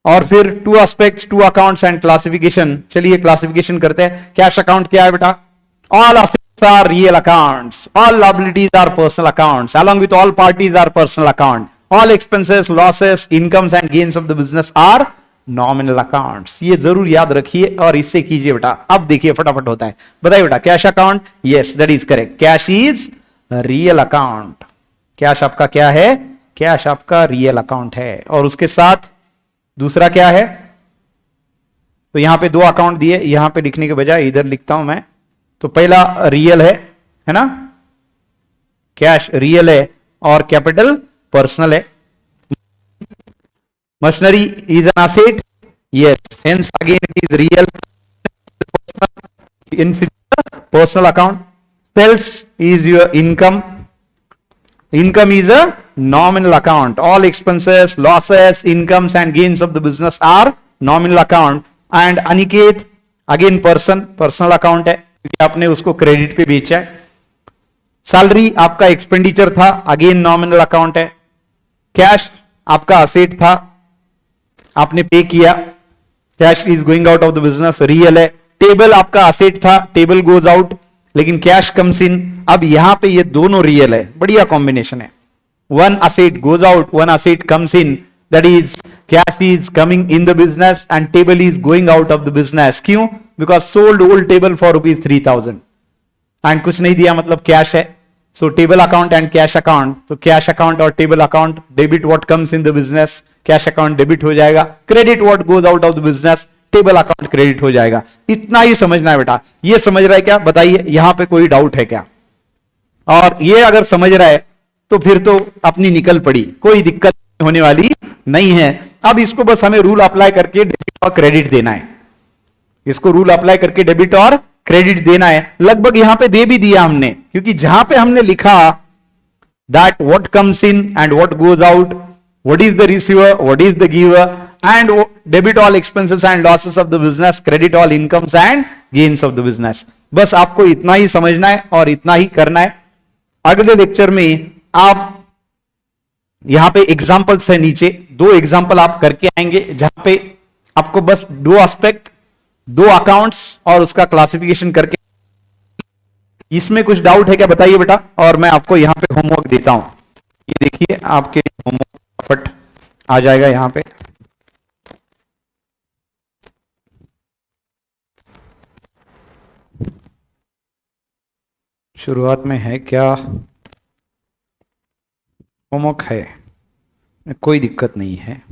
और फिर 2 एस्पेक्ट्स, 2 अकाउंट्स एंड क्लासिफिकेशन। चलिए क्लासिफिकेशन करते हैं। कैश अकाउंट क्या है बेटा? All assets are real accounts, all liabilities are personal accounts, along with all parties are personal account, all expenses, losses, incomes and gains of the business are nominal accounts। ये जरूर याद रखिए और इससे कीजिए बेटा। अब देखिए फटाफट होता है, बताइए बेटा। Cash account, yes that is correct, cash is real account. Cash आपका क्या है? कैश आपका रियल अकाउंट है। और उसके साथ दूसरा क्या है? तो यहां पे 2 अकाउंट दिए, यहां पे लिखने के बजाय इधर लिखता हूं मैं। तो पहला रियल है ना? कैश रियल है और कैपिटल पर्सनल है। Machinery is an asset, yes, hence again it is real in personal account. Sales is your income, income is a nominal account, all expenses, losses, incomes and gains of the business are nominal account। and Aniket again personal account है, क्योंकि आपने उसको credit पे बेचा है। Salary आपका expenditure था, again nominal account है। कैश आपका असेट था, आपने पे किया, cash is going out of the business, real है। टेबल आपका असेट था, टेबल गोज आउट, लेकिन कैश कम्स इन। अब यहां पे ये दोनों रियल है, बढ़िया कॉम्बिनेशन है। One asset goes out, one asset comes in, that is cash is coming in the business and table is going out of the business. क्यों? Because sold old table for ₹3,000 and कुछ नहीं दिया, मतलब cash है। So table account and cash account, तो cash account और table account, debit what comes in the business, cash account debit हो जाएगा, credit what goes out of the business, table account credit हो जाएगा। इतना ही समझना है बेटा। ये समझ रहा है क्या? बताइए, यहां पे कोई डाउट है क्या? और ये अगर समझ रहा है तो फिर तो अपनी निकल पड़ी, कोई दिक्कत होने वाली नहीं है। अब इसको बस हमें रूल अप्लाई करके डेबिट और क्रेडिट देना है। इसको रूल अप्लाई करके डेबिट और क्रेडिट देना है। लगभग यहां पे दे भी दिया हमने, क्योंकि जहां पे हमने लिखा that what comes in and what goes out, what is the receiver, what is the giver, and debit all expenses and losses of the business, credit all incomes and gains of the business। बस आपको इतना ही समझना है और इतना ही करना है। अगले लेक्चर में आप यहां पे एग्जांपल्स है, नीचे 2 एग्जांपल आप करके आएंगे, जहां पे आपको बस 2 एस्पेक्ट, 2 अकाउंट्स और उसका क्लासिफिकेशन करके। इसमें कुछ डाउट है क्या? बताइए बेटा, और मैं आपको यहां पे होमवर्क देता हूं। ये देखिए, आपके होमवर्क फट आ जाएगा यहां पे। शुरुआत में है क्या? होमवर्क है, कोई दिक्कत नहीं है।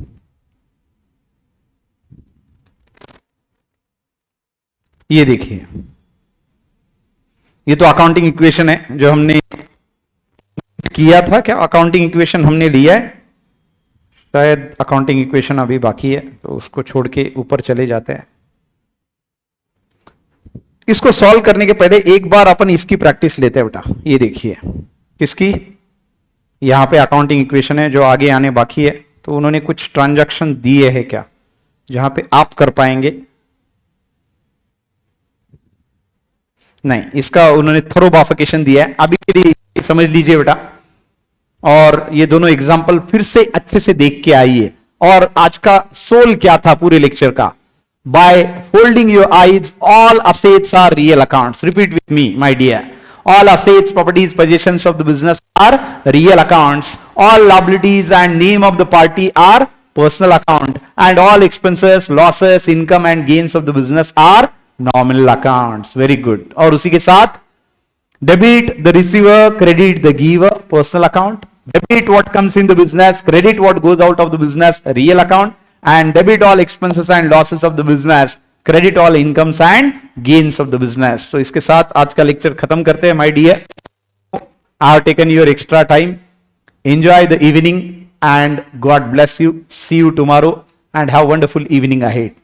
ये देखिए, ये तो अकाउंटिंग इक्वेशन है जो हमने किया था। क्या अकाउंटिंग इक्वेशन हमने लिया है? शायद अकाउंटिंग इक्वेशन अभी बाकी है, तो उसको छोड़ के ऊपर चले जाते हैं। इसको सॉल्व करने के पहले एक बार अपन इसकी प्रैक्टिस लेते हैं बेटा। ये देखिए, किसकी? यहां पे अकाउंटिंग इक्वेशन है जो आगे आने बाकी है। तो उन्होंने कुछ ट्रांजैक्शन दिए हैं क्या जहां पे आप कर पाएंगे? नहीं, इसका उन्होंने थोरो बाफिकेशन दिया है, अभी के लिए समझ लीजिए बेटा। और ये दोनों एग्जाम्पल फिर से अच्छे से देख के आइए। और आज का सोल क्या था पूरे लेक्चर का? By holding your eyes, all assets are real accounts. Repeat with me my dear, all assets, properties, possessions of the business are real accounts, all liabilities and name of the party are personal account, and all expenses, losses, income and gains of the business are nominal accounts. Very good. और उसी के साथ debit the receiver, credit the giver, personal account. Debit what comes in the business, credit what goes out of the business, real account. And debit all expenses and losses of the business, credit all incomes and gains of the business. So इसके साथ आज का lecture खत्म करते हैं my dear. I have taken your extra time. Enjoy the evening and God bless you. See you tomorrow and have a wonderful evening ahead.